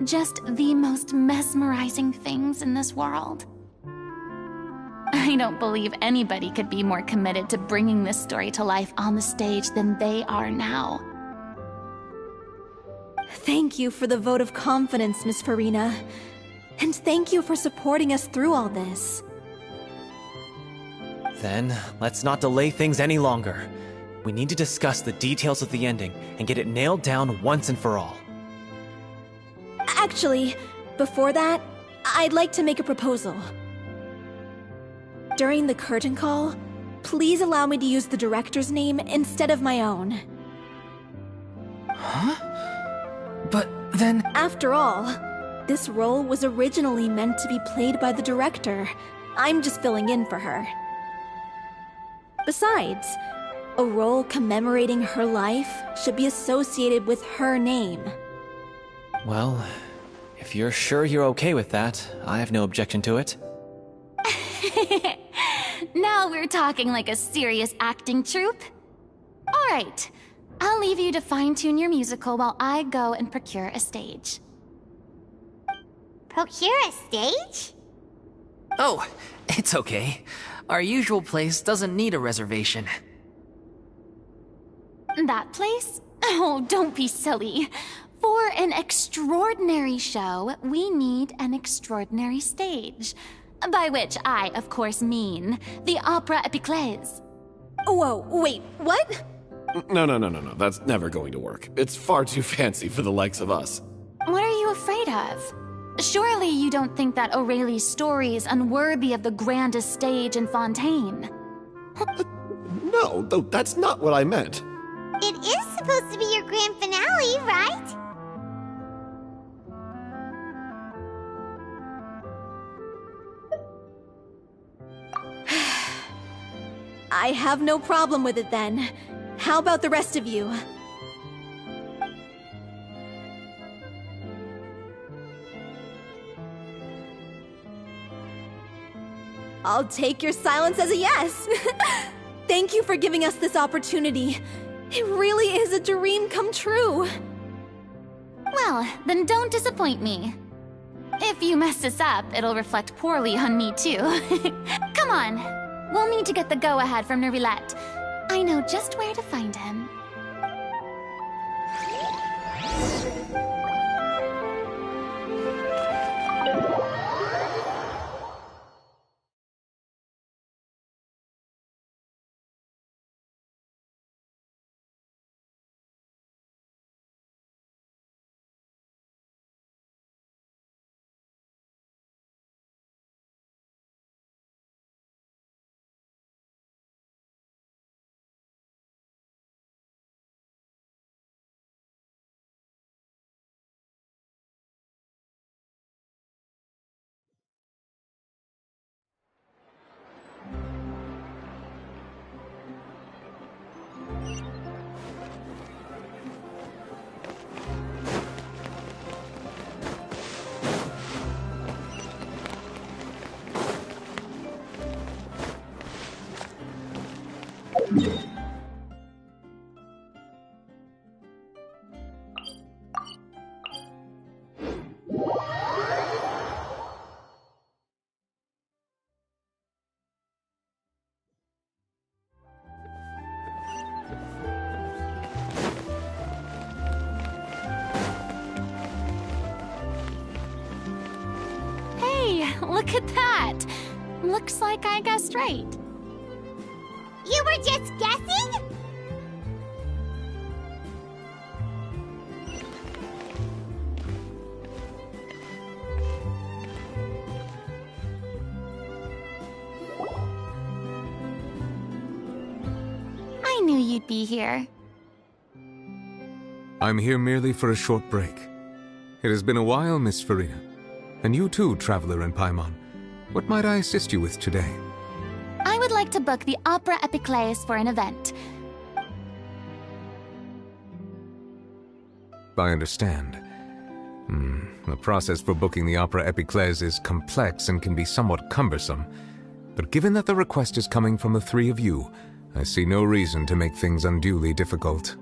just the most mesmerizing things in this world? I don't believe anybody could be more committed to bringing this story to life on the stage than they are now. Thank you for the vote of confidence, Miss Farina. And thank you for supporting us through all this. Then, let's not delay things any longer. We need to discuss the details of the ending and get it nailed down once and for all. Actually, before that, I'd like to make a proposal. During the curtain call, please allow me to use the director's name instead of my own. Huh? But then... After all, this role was originally meant to be played by the director. I'm just filling in for her. Besides, a role commemorating her life should be associated with her name. Well, if you're sure you're okay with that, I have no objection to it. Now we're talking like a serious acting troupe. All right, I'll leave you to fine-tune your musical while I go and procure a stage. Procure a stage? Oh, it's okay. Our usual place doesn't need a reservation. That place? Oh, don't be silly. For an extraordinary show, we need an extraordinary stage. By which I, of course, mean the Opera Epiclese. Whoa, wait, what? No. That's never going to work. It's far too fancy for the likes of us. What are you afraid of? Surely you don't think that Aurelie's story is unworthy of the grandest stage in Fontaine. No, though that's not what I meant. It is supposed to be your grand finale, right? I have no problem with it then. How about the rest of you? I'll take your silence as a yes. Thank you for giving us this opportunity. It really is a dream come true. Well, then don't disappoint me. If you mess this up, it'll reflect poorly on me too. Come on. We'll need to get the go-ahead from Nervilette. I know just where to find him. Look at that! Looks like I guessed right. You were just guessing? I knew you'd be here. I'm here merely for a short break. It has been a while, Miss Farina. And you too, Traveler in Paimon. What might I assist you with today? I would like to book the Opera Epiclese for an event. I understand. The process for booking the Opera Epiclese is complex and can be somewhat cumbersome. But given that the request is coming from the three of you, I see no reason to make things unduly difficult.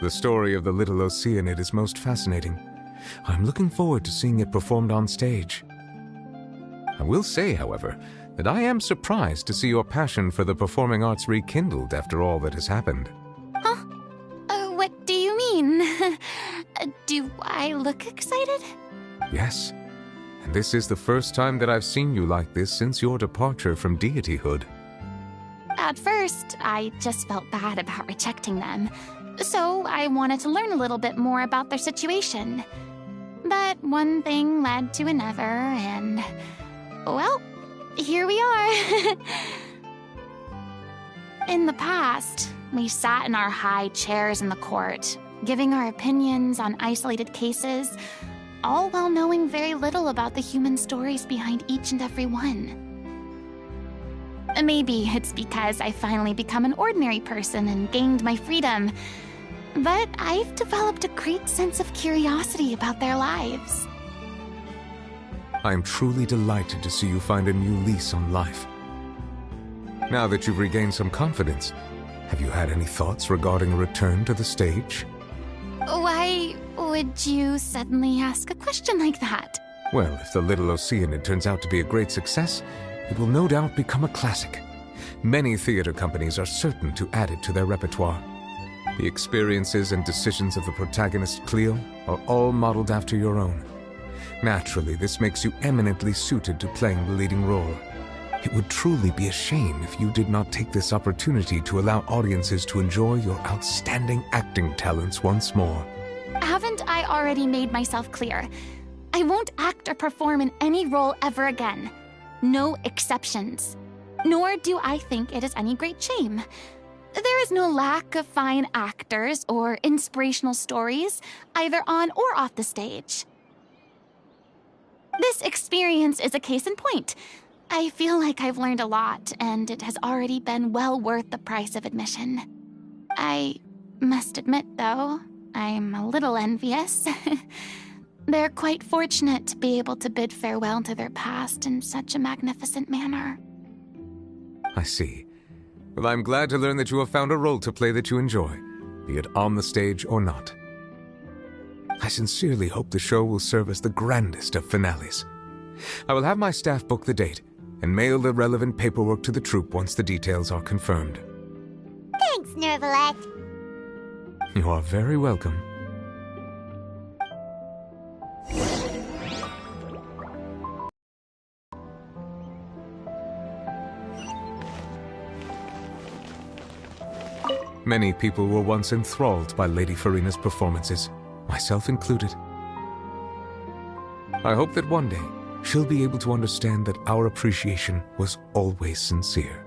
The story of the Little Oceanid is most fascinating. I'm looking forward to seeing it performed on stage. I will say, however, that I am surprised to see your passion for the performing arts rekindled after all that has happened. Huh? What do you mean? Do I look excited? Yes, and this is the first time that I've seen you like this since your departure from deityhood. At first, I just felt bad about rejecting them, so I wanted to learn a little bit more about their situation. But one thing led to another, and... well, here we are. In the past, we sat in our high chairs in the court, giving our opinions on isolated cases, all while knowing very little about the human stories behind each and every one. Maybe it's because I finally become an ordinary person and gained my freedom, but I've developed a great sense of curiosity about their lives. I am truly delighted to see you find a new lease on life. Now that you've regained some confidence, have you had any thoughts regarding a return to the stage? Why would you suddenly ask a question like that? Well, if the Little Oceanid turns out to be a great success, it will no doubt become a classic. Many theater companies are certain to add it to their repertoire. The experiences and decisions of the protagonist, Cleo, are all modeled after your own. Naturally, this makes you eminently suited to playing the leading role. It would truly be a shame if you did not take this opportunity to allow audiences to enjoy your outstanding acting talents once more. Haven't I already made myself clear? I won't act or perform in any role ever again. No exceptions. Nor do I think it is any great shame. There is no lack of fine actors or inspirational stories, either on or off the stage. This experience is a case in point. I feel like I've learned a lot, and it has already been well worth the price of admission. I must admit, though, I'm a little envious. They're quite fortunate to be able to bid farewell to their past in such a magnificent manner. I see. Well, I'm glad to learn that you have found a role to play that you enjoy, be it on the stage or not. I sincerely hope the show will serve as the grandest of finales. I will have my staff book the date and mail the relevant paperwork to the troupe once the details are confirmed. Thanks, Nervalet. You are very welcome. Many people were once enthralled by Lady Furina's performances, myself included. I hope that one day she'll be able to understand that our appreciation was always sincere.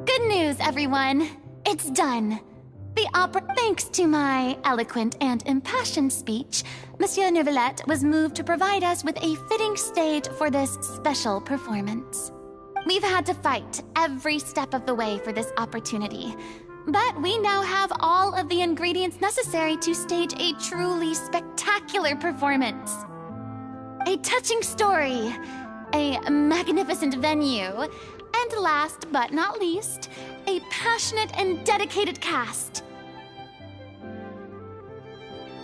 Good news, everyone. It's done. The opera, thanks to my eloquent and impassioned speech, Monsieur Neuvillette was moved to provide us with a fitting stage for this special performance. We've had to fight every step of the way for this opportunity, but we now have all of the ingredients necessary to stage a truly spectacular performance. A touching story, a magnificent venue, and last but not least, a passionate and dedicated cast.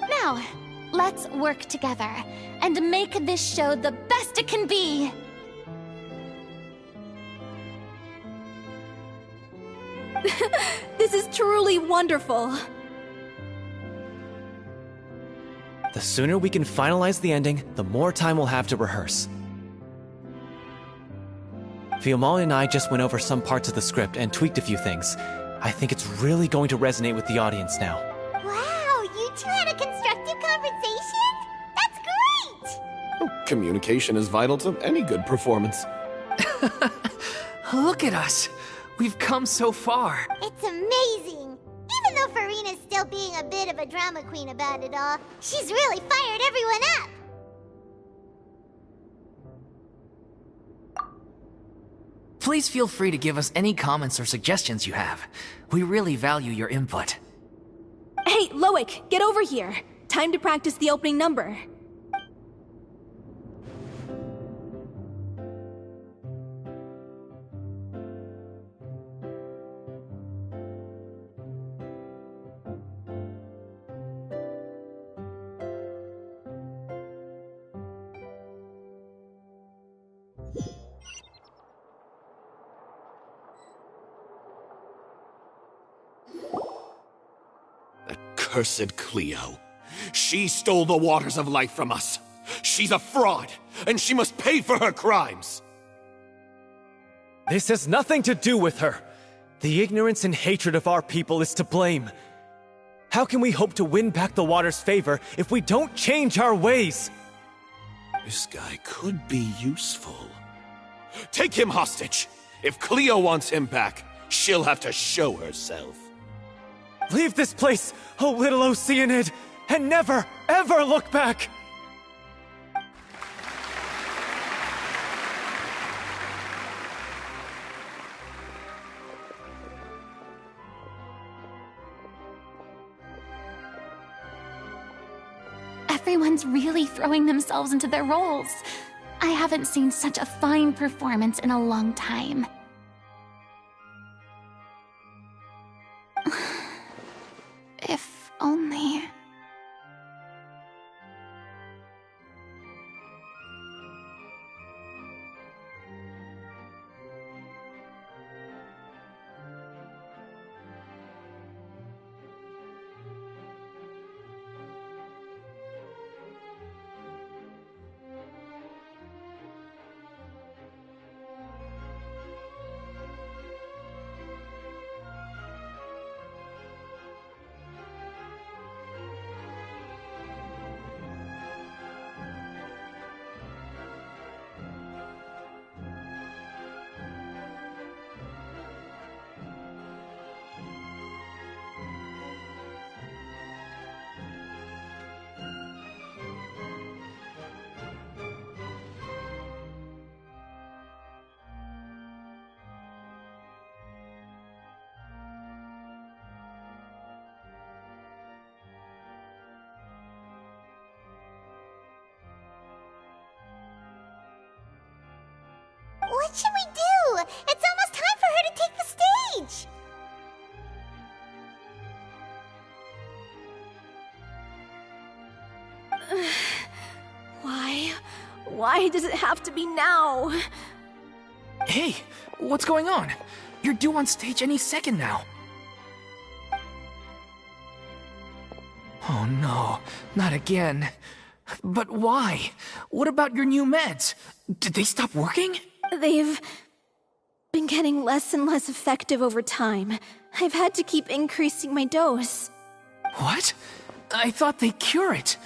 Now, let's work together and make this show the best it can be. This is truly wonderful. The sooner we can finalize the ending, the more time we'll have to rehearse. Fiamali and I just went over some parts of the script and tweaked a few things. I think it's really going to resonate with the audience now. Wow, you two had a constructive conversation? That's great! Oh, communication is vital to any good performance. Look at us. We've come so far. It's amazing! Even though Furina's still being a bit of a drama queen about it all, she's really fired everyone up! Please feel free to give us any comments or suggestions you have. We really value your input. Hey, Loic, get over here. Time to practice the opening number. Cursed Cleo. She stole the waters of life from us. She's a fraud, and she must pay for her crimes. This has nothing to do with her. The ignorance and hatred of our people is to blame. How can we hope to win back the water's favor if we don't change our ways? This guy could be useful. Take him hostage. If Cleo wants him back, she'll have to show herself. Leave this place, O little Oceanid, and never, ever look back! Everyone's really throwing themselves into their roles. I haven't seen such a fine performance in a long time. should we do? It's almost time for her to take the stage! Why does it have to be now? Hey, what's going on? You're due on stage any second now. Oh no, not again. But why? What about your new meds? Did they stop working? They've been getting less and less effective over time. I've had to keep increasing my dose. What? I thought they cure it.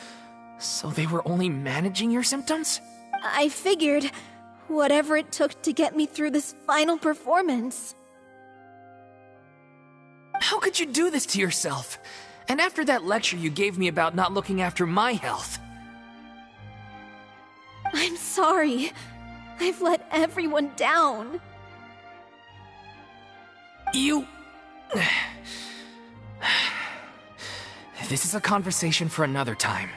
So they were only managing your symptoms? I figured whatever it took to get me through this final performance. How could you do this to yourself? And after that lecture you gave me about not looking after my health. I'm sorry. I've let everyone down. You... This is a conversation for another time.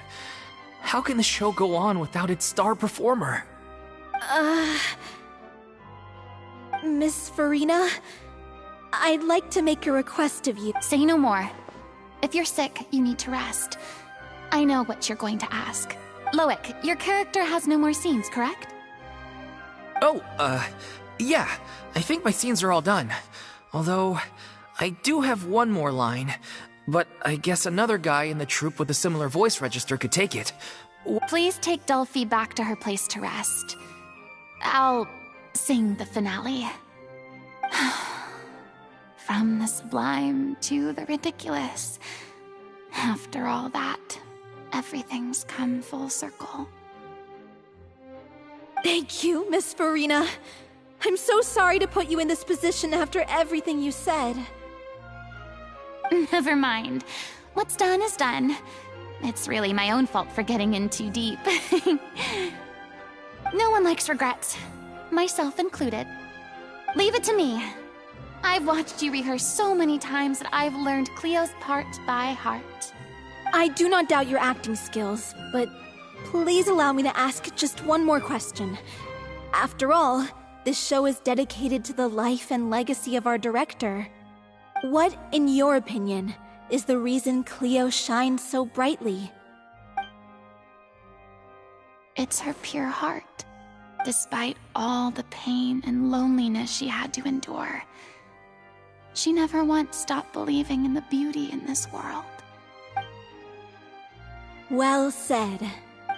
How can the show go on without its star performer? Miss Farina, I'd like to make a request of you. Say no more. If you're sick, you need to rest. I know what you're going to ask. Loic, your character has no more scenes, correct? Oh, yeah. I think my scenes are all done. Although, I do have one more line. But I guess another guy in the troupe with a similar voice register could take it. Please take Delphi back to her place to rest. I'll sing the finale. From the sublime to the ridiculous. After all that, everything's come full circle. Thank you, Miss Farina. I'm so sorry to put you in this position after everything you said. Never mind. What's done is done. It's really my own fault for getting in too deep. No one likes regrets, myself included. Leave it to me. I've watched you rehearse so many times that I've learned Cleo's part by heart. I do not doubt your acting skills, but please allow me to ask just one more question. After all, this show is dedicated to the life and legacy of our director. What, in your opinion, is the reason Cleo shines so brightly? It's her pure heart. Despite all the pain and loneliness she had to endure, she never once stopped believing in the beauty in this world. Well said.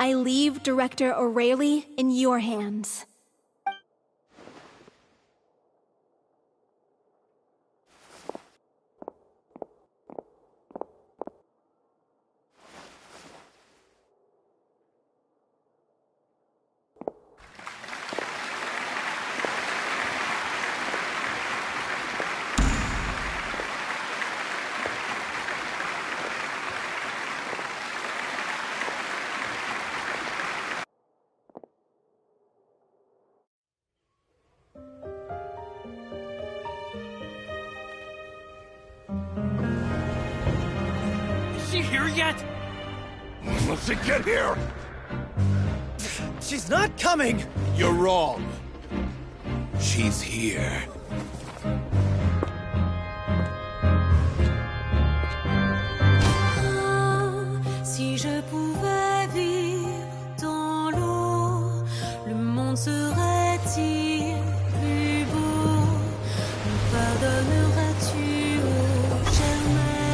I leave Director O'Reilly in your hands. Here yet? Let's get here! She's not coming! You're wrong. She's here. Si je pouvais vivre dans l'eau, le monde serait-il plus beau? Me pardonneras-tu, ô chère mère?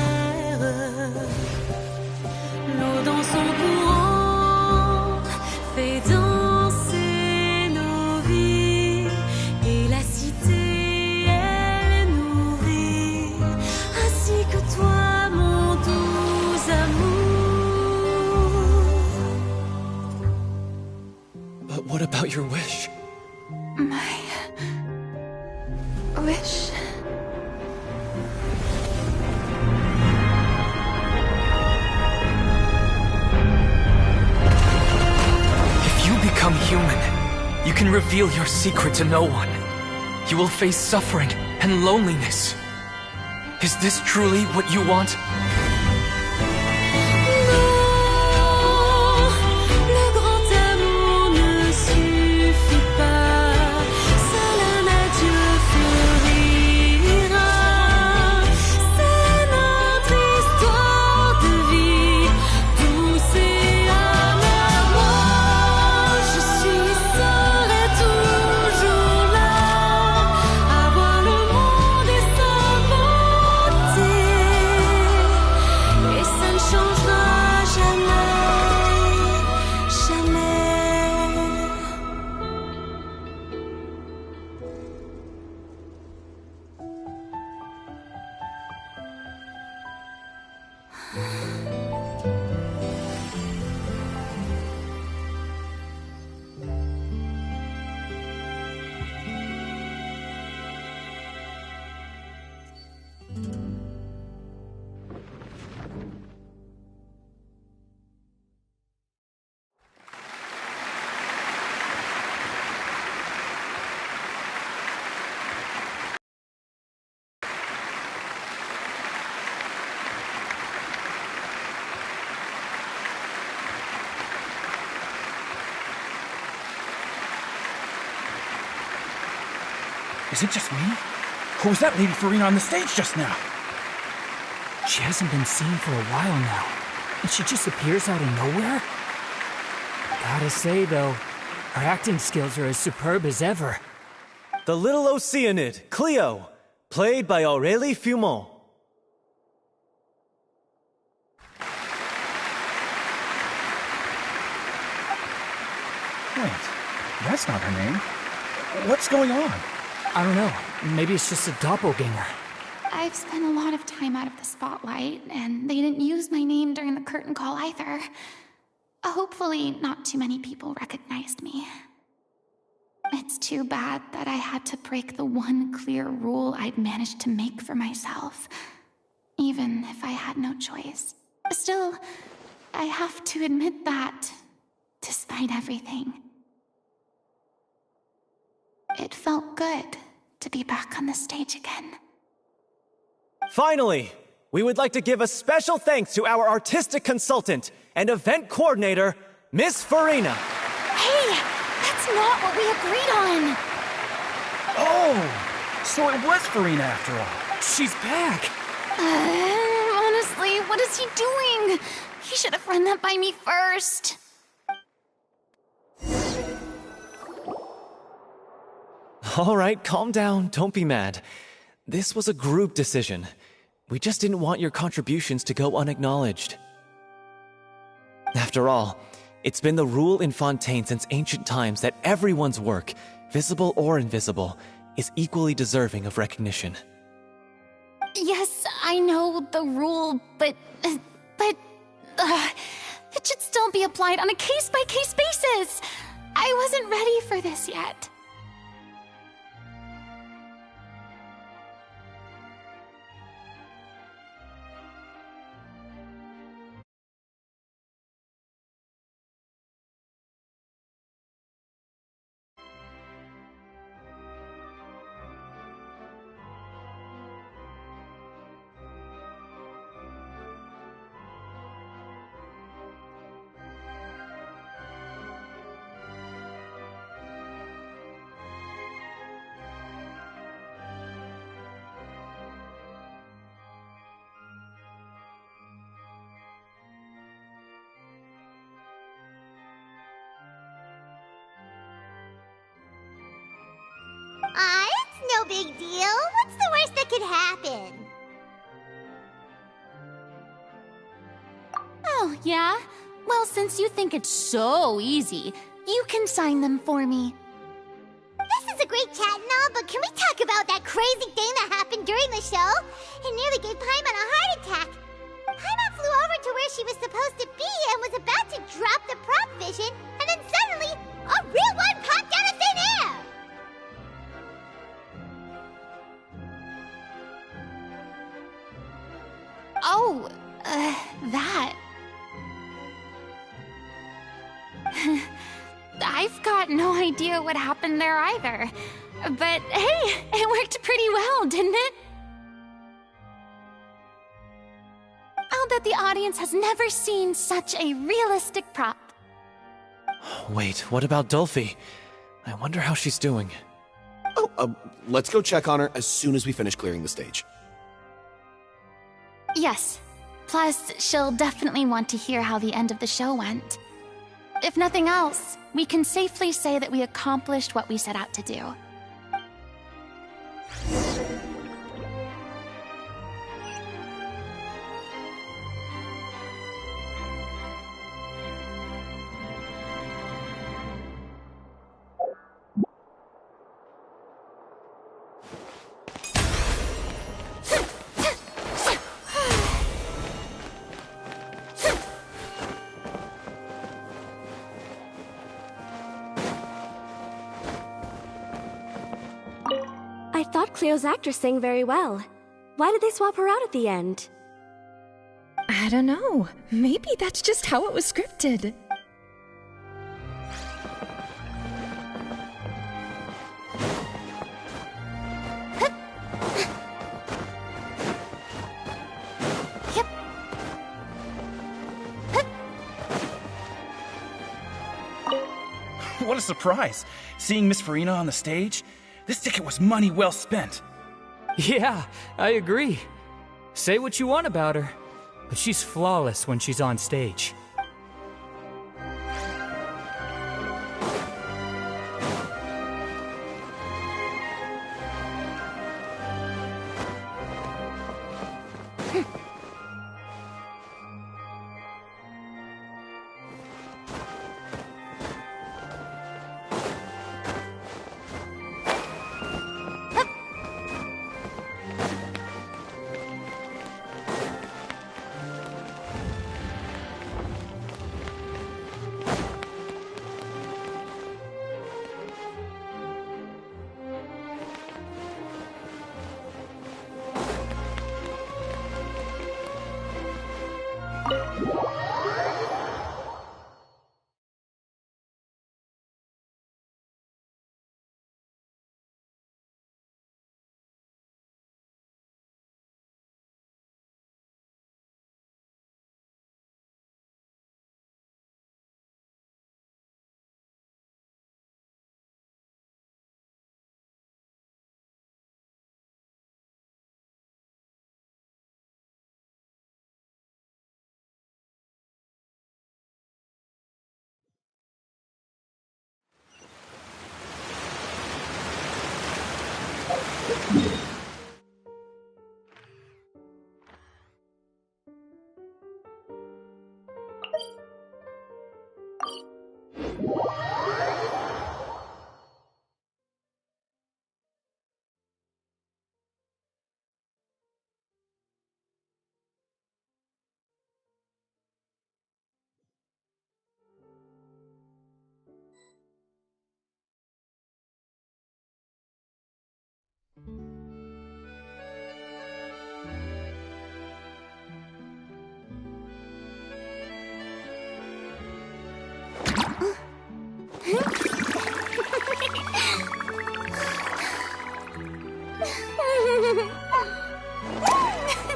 L'eau dans son courant fait danser nos vies, et la cité elle nourrit, ainsi que toi mon doux amour. But what about your wish? My wish. If you become human, you can reveal your secret to no one. You will face suffering and loneliness. Is this truly what you want? Le grand amour ne suffit pas, seul Is it just me? Who was that Lady Farina on the stage just now? She hasn't been seen for a while now, and she just appears out of nowhere? Gotta say, though, her acting skills are as superb as ever. The little Oceanid, Cleo, played by Aurélie Fumont. Wait, that's not her name. What's going on? I don't know. Maybe it's just a doppelganger. I've spent a lot of time out of the spotlight, and they didn't use my name during the curtain call either. Hopefully, not too many people recognized me. It's too bad that I had to break the one clear rule I'd managed to make for myself, even if I had no choice. Still, I have to admit that, despite everything, it felt good to be back on the stage again. Finally, we would like to give a special thanks to our artistic consultant and event coordinator, Miss Farina. Hey, that's not what we agreed on! Oh, so it was Farina after all. She's back! Honestly, what is he doing? He should have run that by me first. All right, calm down, don't be mad. This was a group decision. We just didn't want your contributions to go unacknowledged. After all, it's been the rule in Fontaine since ancient times that everyone's work, visible or invisible, is equally deserving of recognition. Yes, I know the rule, but it should still be applied on a case-by-case basis. I wasn't ready for this yet. It's no big deal. What's the worst that could happen? Oh, yeah? Well, since you think it's so easy, you can sign them for me. This is a great chat and all, but can we talk about that crazy thing that happened during the show? It nearly gave Paimon a heart attack. Paimon flew over to where she was supposed to be and was about to drop the prop vision, and then suddenly, a real one popped out of thin air! Oh, that. I've got no idea what happened there either. But hey, it worked pretty well, didn't it? I'll bet the audience has never seen such a realistic prop. Wait, what about Dolphy? I wonder how she's doing. Oh, let's go check on her as soon as we finish clearing the stage. Yes. Plus, she'll definitely want to hear how the end of the show went. If nothing else, we can safely say that we accomplished what we set out to do. Cleo's actress sang very well. Why did they swap her out at the end? I don't know. Maybe that's just how it was scripted. What a surprise! Seeing Miss Farina on the stage? This ticket was money well spent. Yeah, I agree. Say what you want about her, but she's flawless when she's on stage.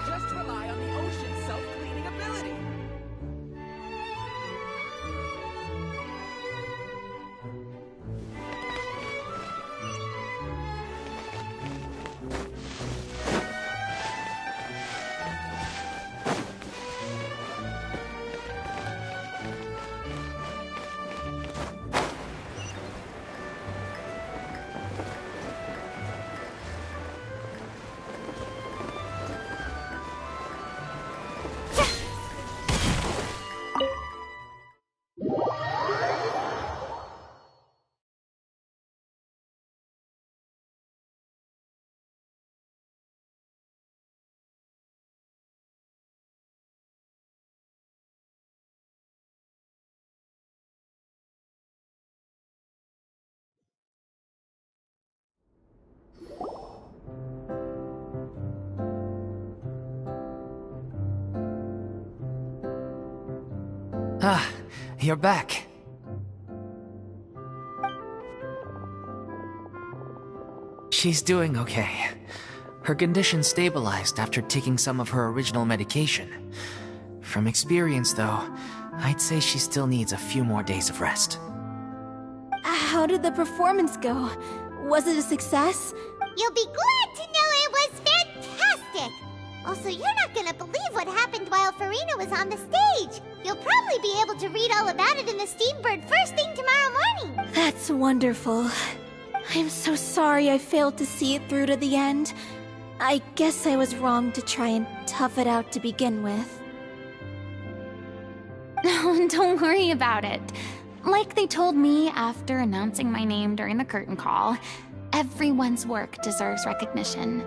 Just rely on the ocean's self-cleaning ability. Ah, you're back. She's doing okay. Her condition stabilized after taking some of her original medication. From experience, though, I'd say she still needs a few more days of rest. How did the performance go? Was it a success? You'll be glad to know it was fantastic! Also, you're not gonna believe what happened while Farina was on the stage. You'll probably be able to read all about it in the Steambird first thing tomorrow morning. That's wonderful. I'm so sorry I failed to see it through to the end. I guess I was wrong to try and tough it out to begin with. No, don't worry about it. Like they told me after announcing my name during the curtain call, everyone's work deserves recognition.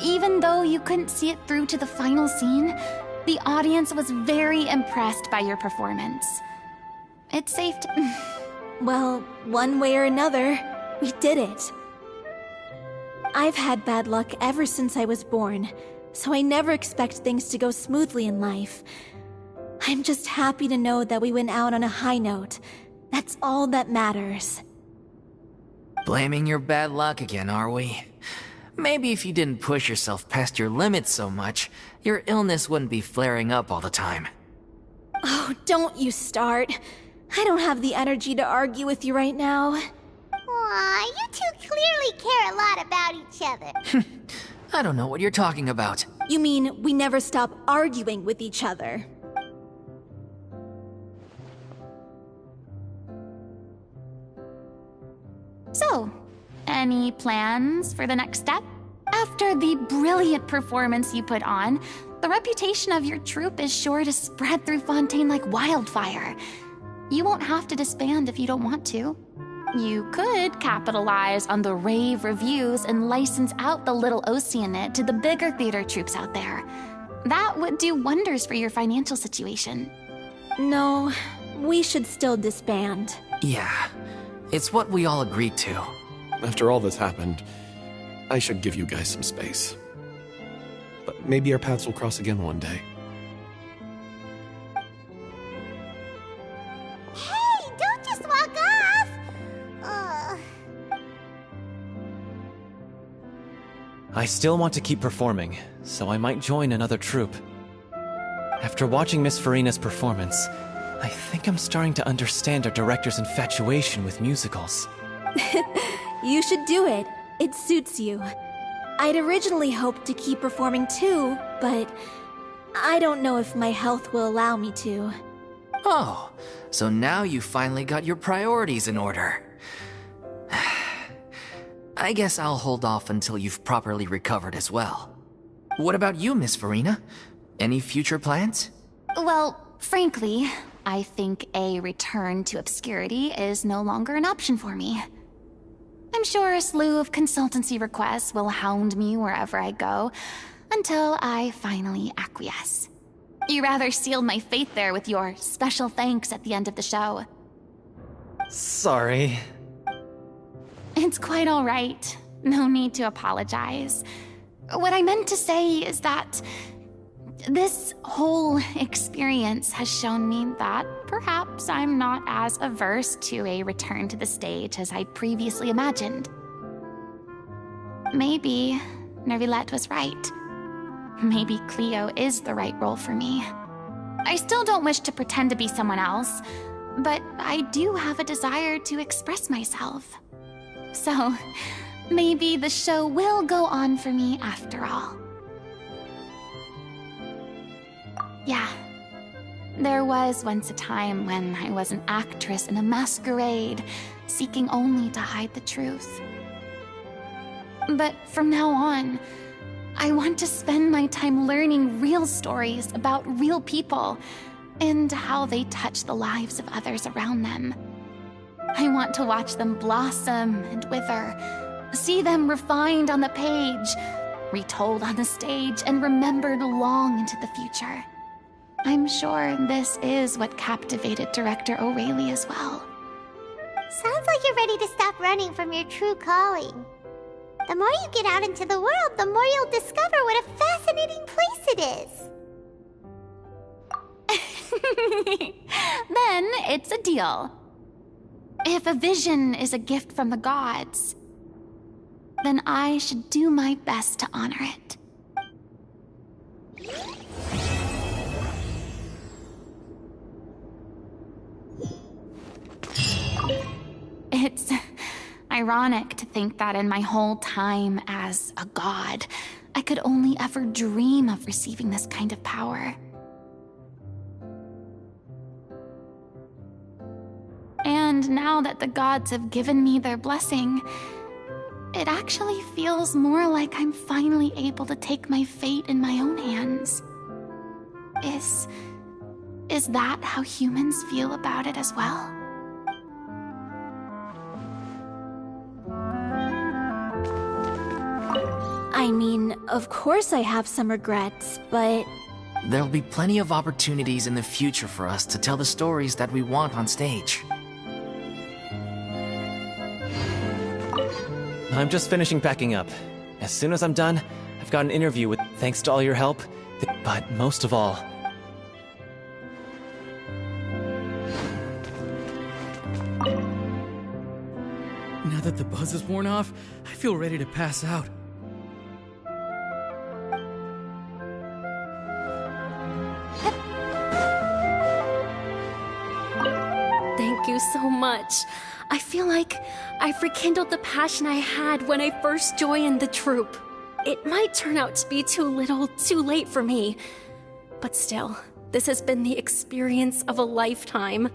Even though you couldn't see it through to the final scene, the audience was very impressed by your performance. It's safe to... Well, one way or another, we did it. I've had bad luck ever since I was born, so I never expect things to go smoothly in life. I'm just happy to know that we went out on a high note. That's all that matters. Blaming your bad luck again, are we? Maybe if you didn't push yourself past your limits so much, your illness wouldn't be flaring up all the time. Oh, don't you start. I don't have the energy to argue with you right now. Aw, you two clearly care a lot about each other. I don't know what you're talking about. You mean we never stop arguing with each other? So, any plans for the next step? After the brilliant performance you put on, the reputation of your troupe is sure to spread through Fontaine like wildfire. You won't have to disband if you don't want to. You could capitalize on the rave reviews and license out the Little Oceanate to the bigger theater troupes out there. That would do wonders for your financial situation. No, we should still disband. Yeah, it's what we all agreed to. After all that's happened, I should give you guys some space. But maybe our paths will cross again one day. Hey, don't just walk off! I still want to keep performing, so I might join another troupe. After watching Miss Farina's performance, I think I'm starting to understand our director's infatuation with musicals. You should do it. It suits you. I'd originally hoped to keep performing too, but I don't know if my health will allow me to. Oh, so now you finally got your priorities in order. I guess I'll hold off until you've properly recovered as well. What about you, Miss Farina? Any future plans? Well, frankly, I think a return to obscurity is no longer an option for me. I'm sure a slew of consultancy requests will hound me wherever I go, until I finally acquiesce. You rather sealed my fate there with your special thanks at the end of the show. Sorry. It's quite all right. No need to apologize. What I meant to say is that this whole experience has shown me that perhaps I'm not as averse to a return to the stage as I previously imagined. Maybe Nervilette was right. Maybe Cleo is the right role for me. I still don't wish to pretend to be someone else, but I do have a desire to express myself. So, maybe the show will go on for me after all. Yeah. There was once a time when I was an actress in a masquerade, seeking only to hide the truth. But from now on, I want to spend my time learning real stories about real people and how they touch the lives of others around them. I want to watch them blossom and wither, see them refined on the page, retold on the stage, and remembered long into the future. I'm sure this is what captivated Director O'Reilly as well. Sounds like you're ready to stop running from your true calling. The more you get out into the world, the more you'll discover what a fascinating place it is. Then it's a deal. If a vision is a gift from the gods, then I should do my best to honor it. It's ironic to think that in my whole time as a god, I could only ever dream of receiving this kind of power. And now that the gods have given me their blessing, it actually feels more like I'm finally able to take my fate in my own hands. Is that how humans feel about it as well? I mean, of course I have some regrets, but... There'll be plenty of opportunities in the future for us to tell the stories that we want on stage. I'm just finishing packing up. As soon as I'm done, I've got an interview with thanks to all your help, but most of all... Now that the buzz is worn off, I feel ready to pass out. Thank you so much. I feel like I've rekindled the passion I had when I first joined the troupe. It might turn out to be too little, too late for me. But still, this has been the experience of a lifetime.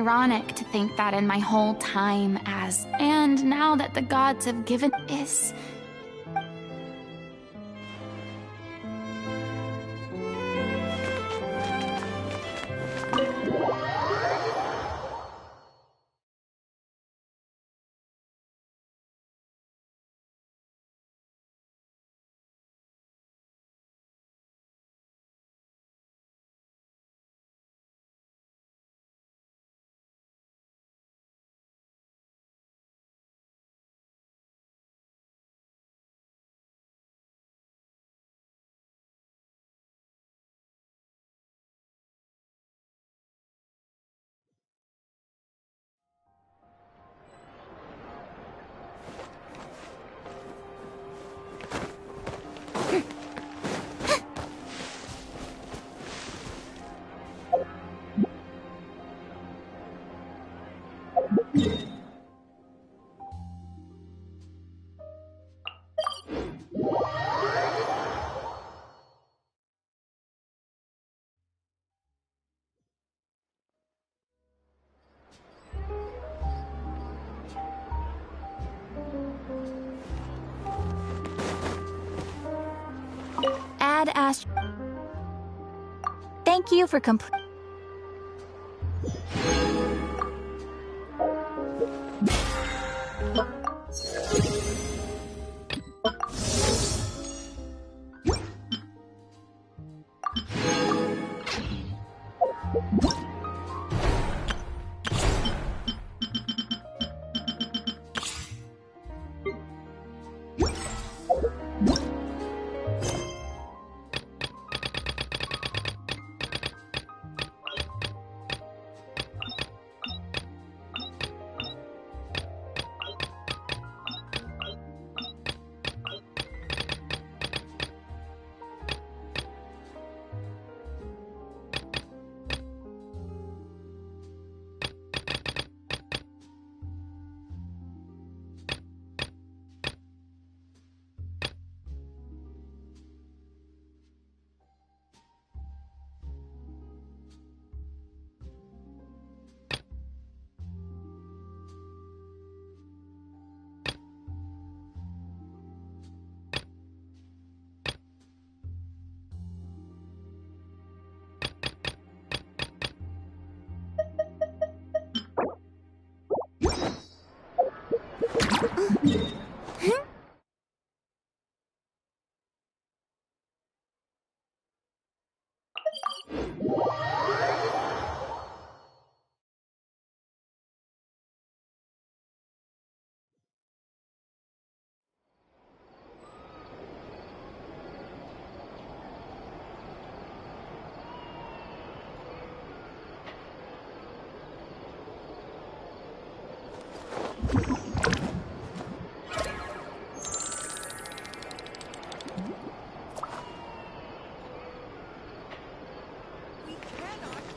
ironic to think that in my whole time as, and now that the gods have given is. Add Ash. Thank you for complete.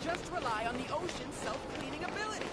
Just rely on the ocean's self-cleaning ability.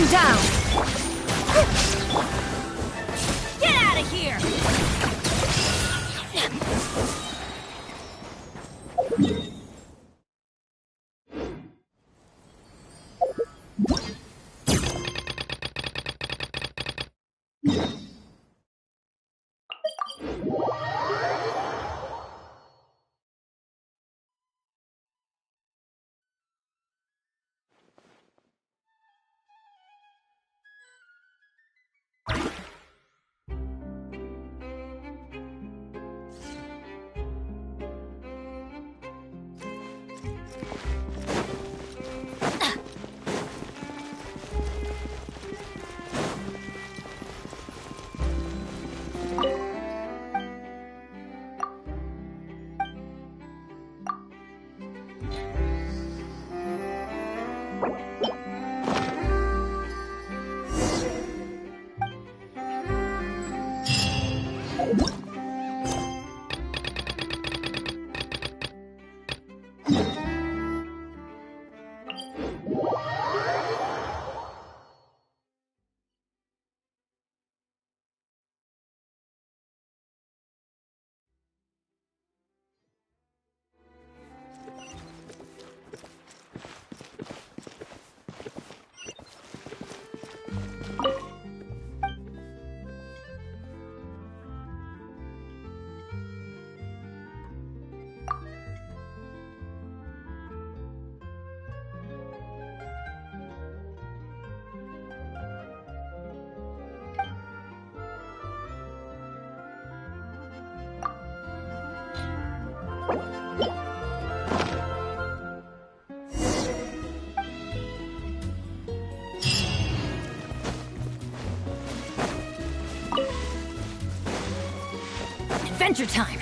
Down! Get out of here! Adventure time!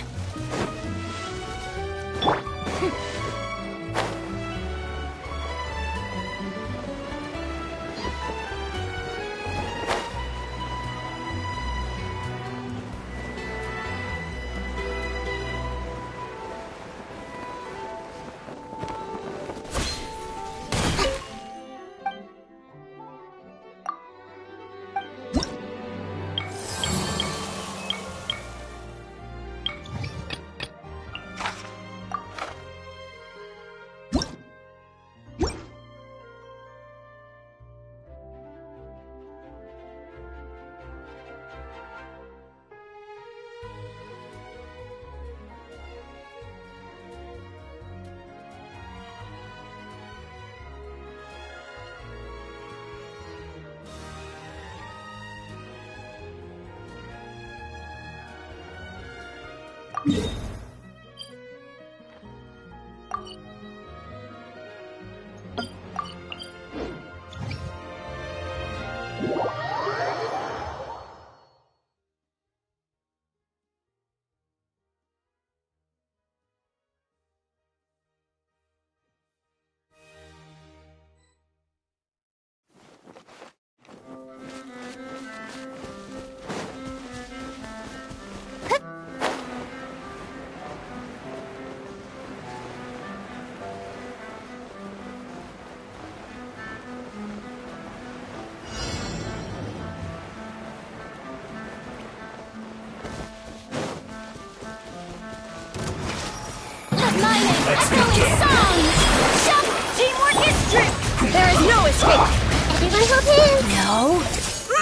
There is no escape! Everyone hold hands! No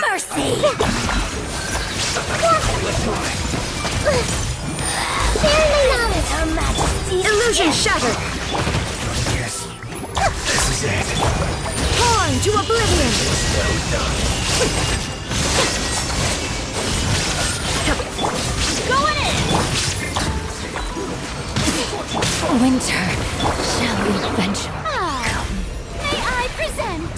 mercy! Barely knowledge! Her Majesty! Illusion shattered! This is it. Torn to oblivion! Going in! Winter shall eventually come. May I present?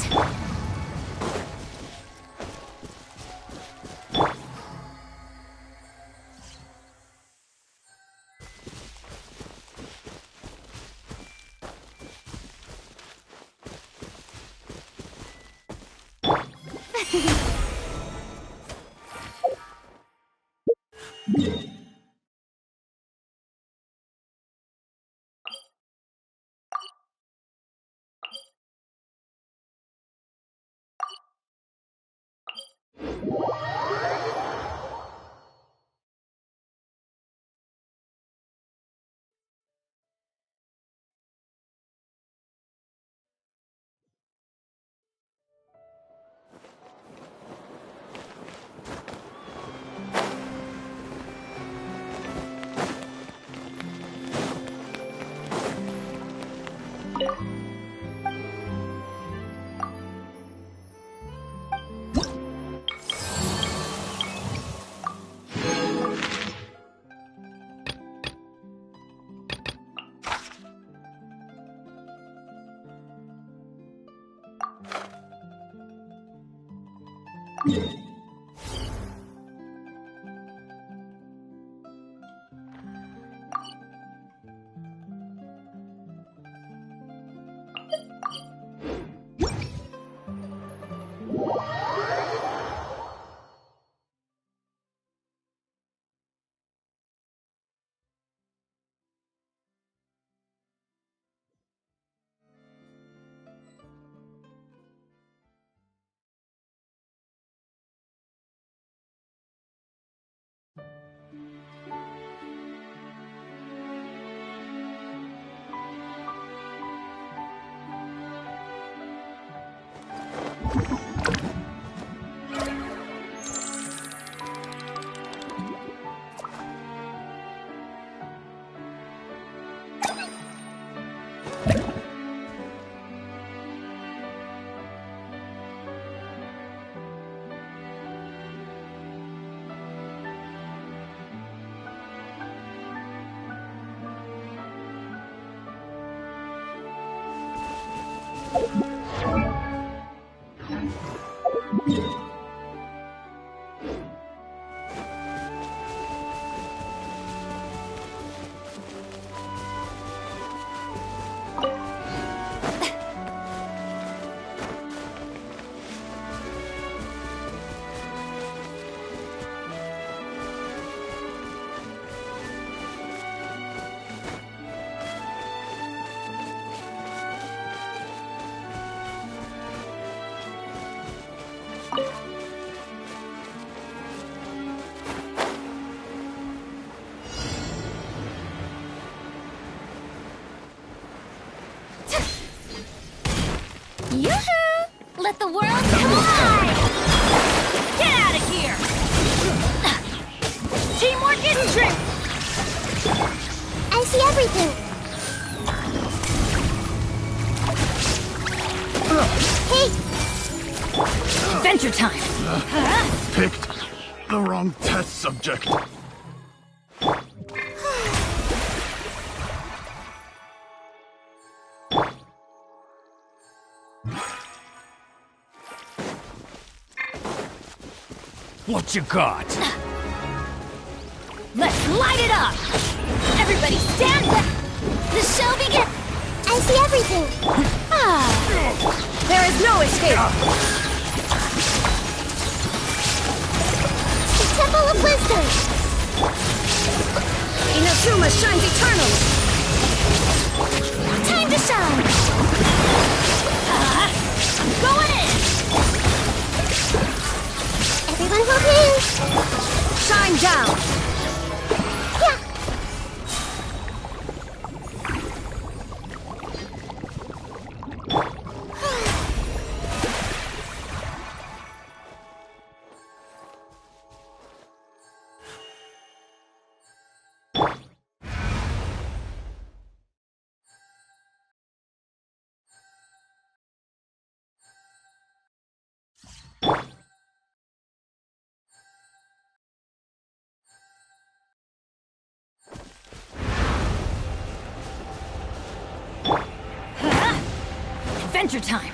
Yoo-hoo! Let the world collide! Get out of here! Teamwork is strength! I see everything! Hey! Adventure time! Picked the wrong test subject. What you got? Let's light it up! Everybody stand back! The show begins! I see everything! There is no escape! The Temple of Wisdom! Inazuma shines eternally! Time to shine! I'm going in! Everyone hold hands! Shine down! Yeah! Adventure time!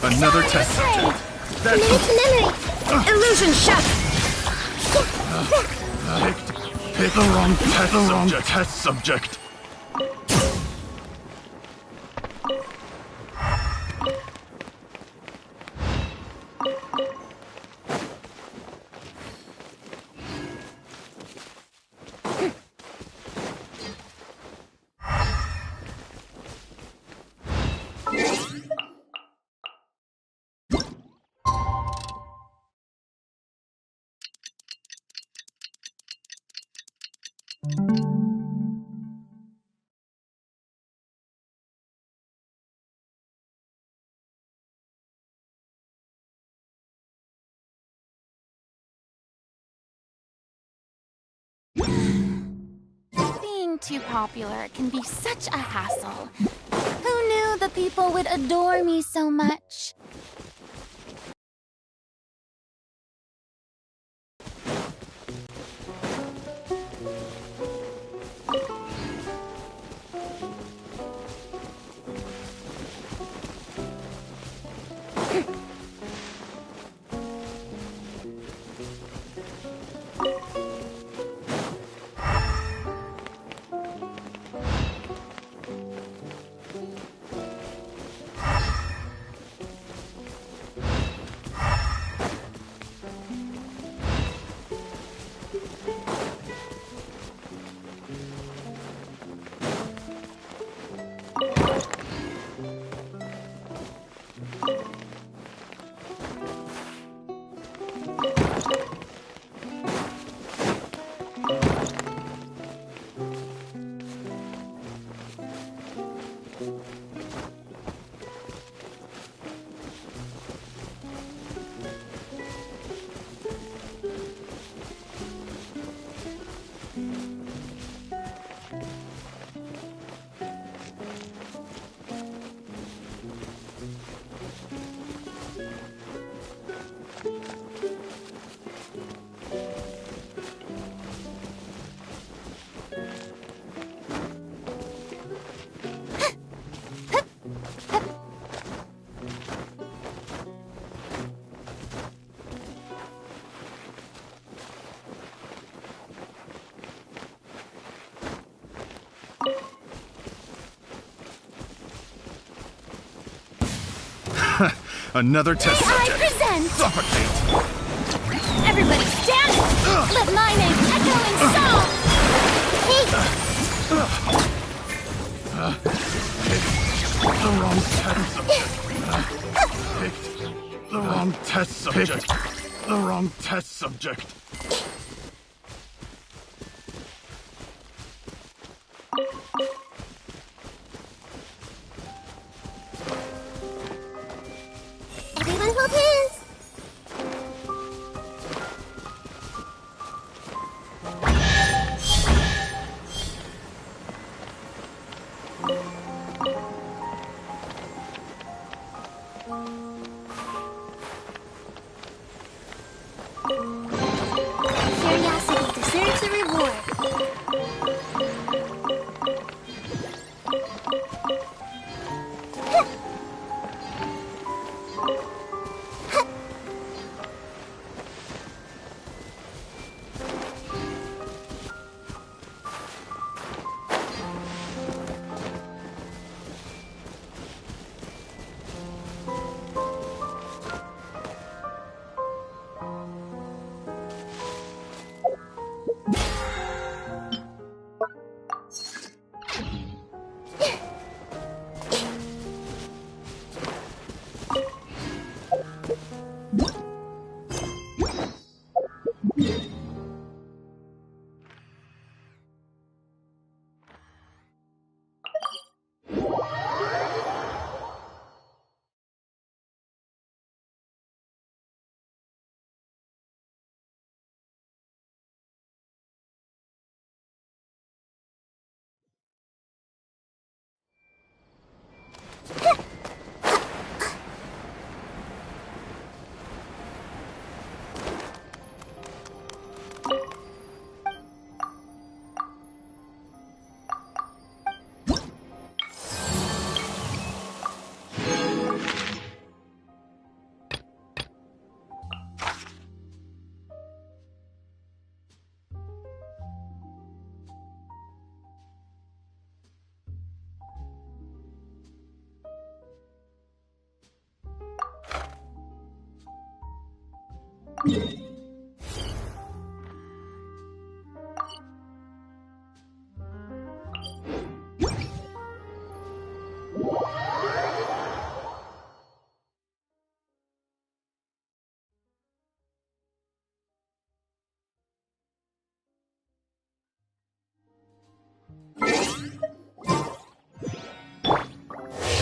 Another test subject. Committed to memory! Illusion Chef! Pick the wrong test subject. Being too popular can be such a hassle. Who knew the people would adore me so much? Another test subject. I present Suffocate! Everybody stand! Let my name echo in song! The wrong test subject. Picked the wrong test subject. The wrong test subject. Everyone hold hands. Curiosity deserves a reward.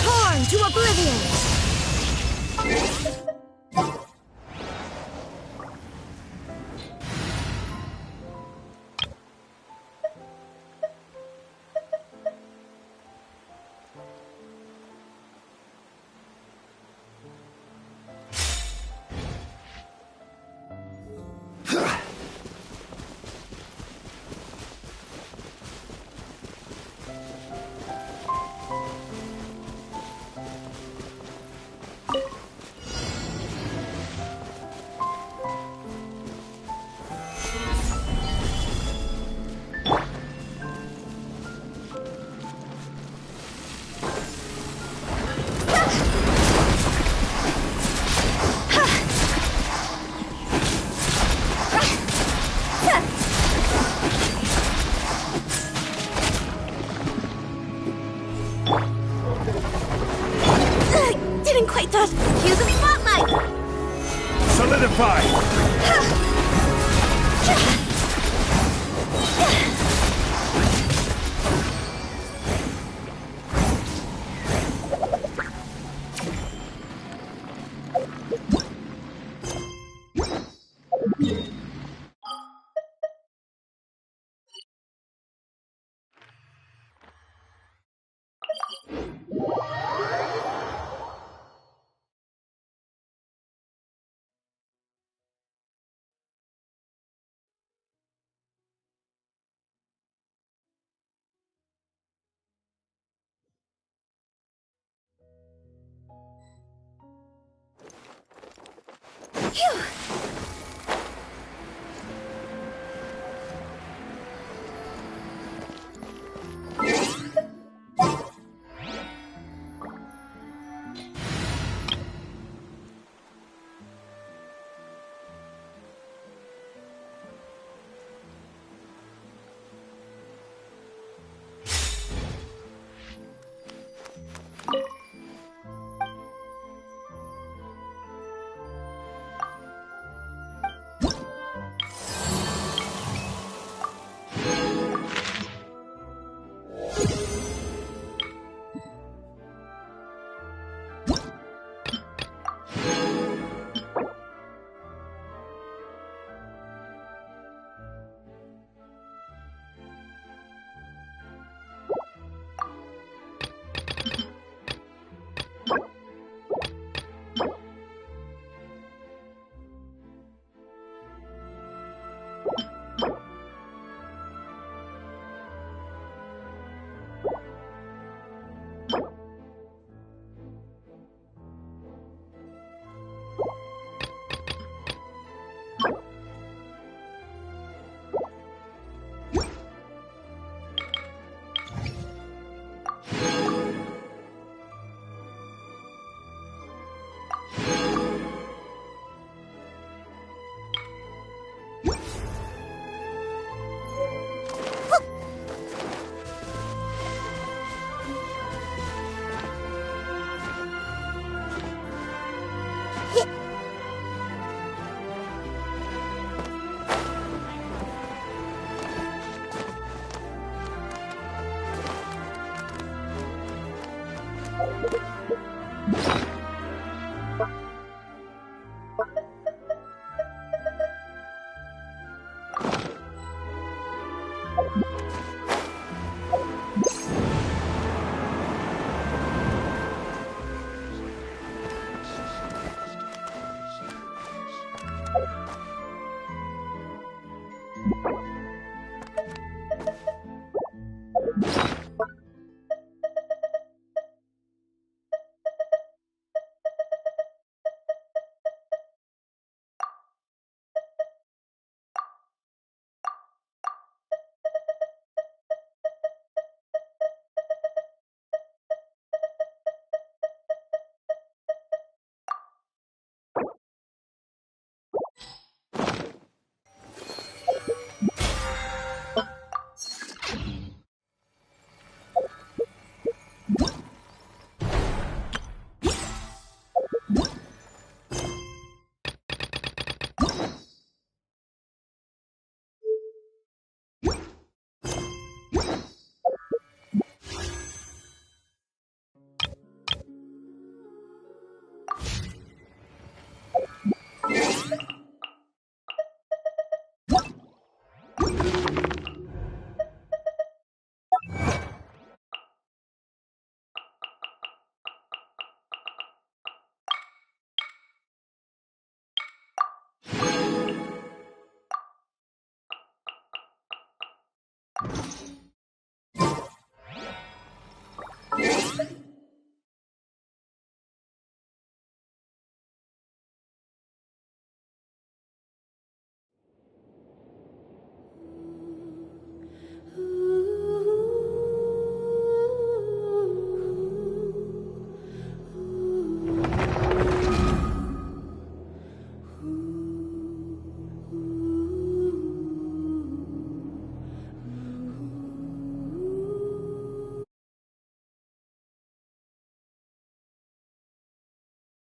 Torn to oblivion! Didn't quite touch. Cue the spotlight. Solidify! Phew. You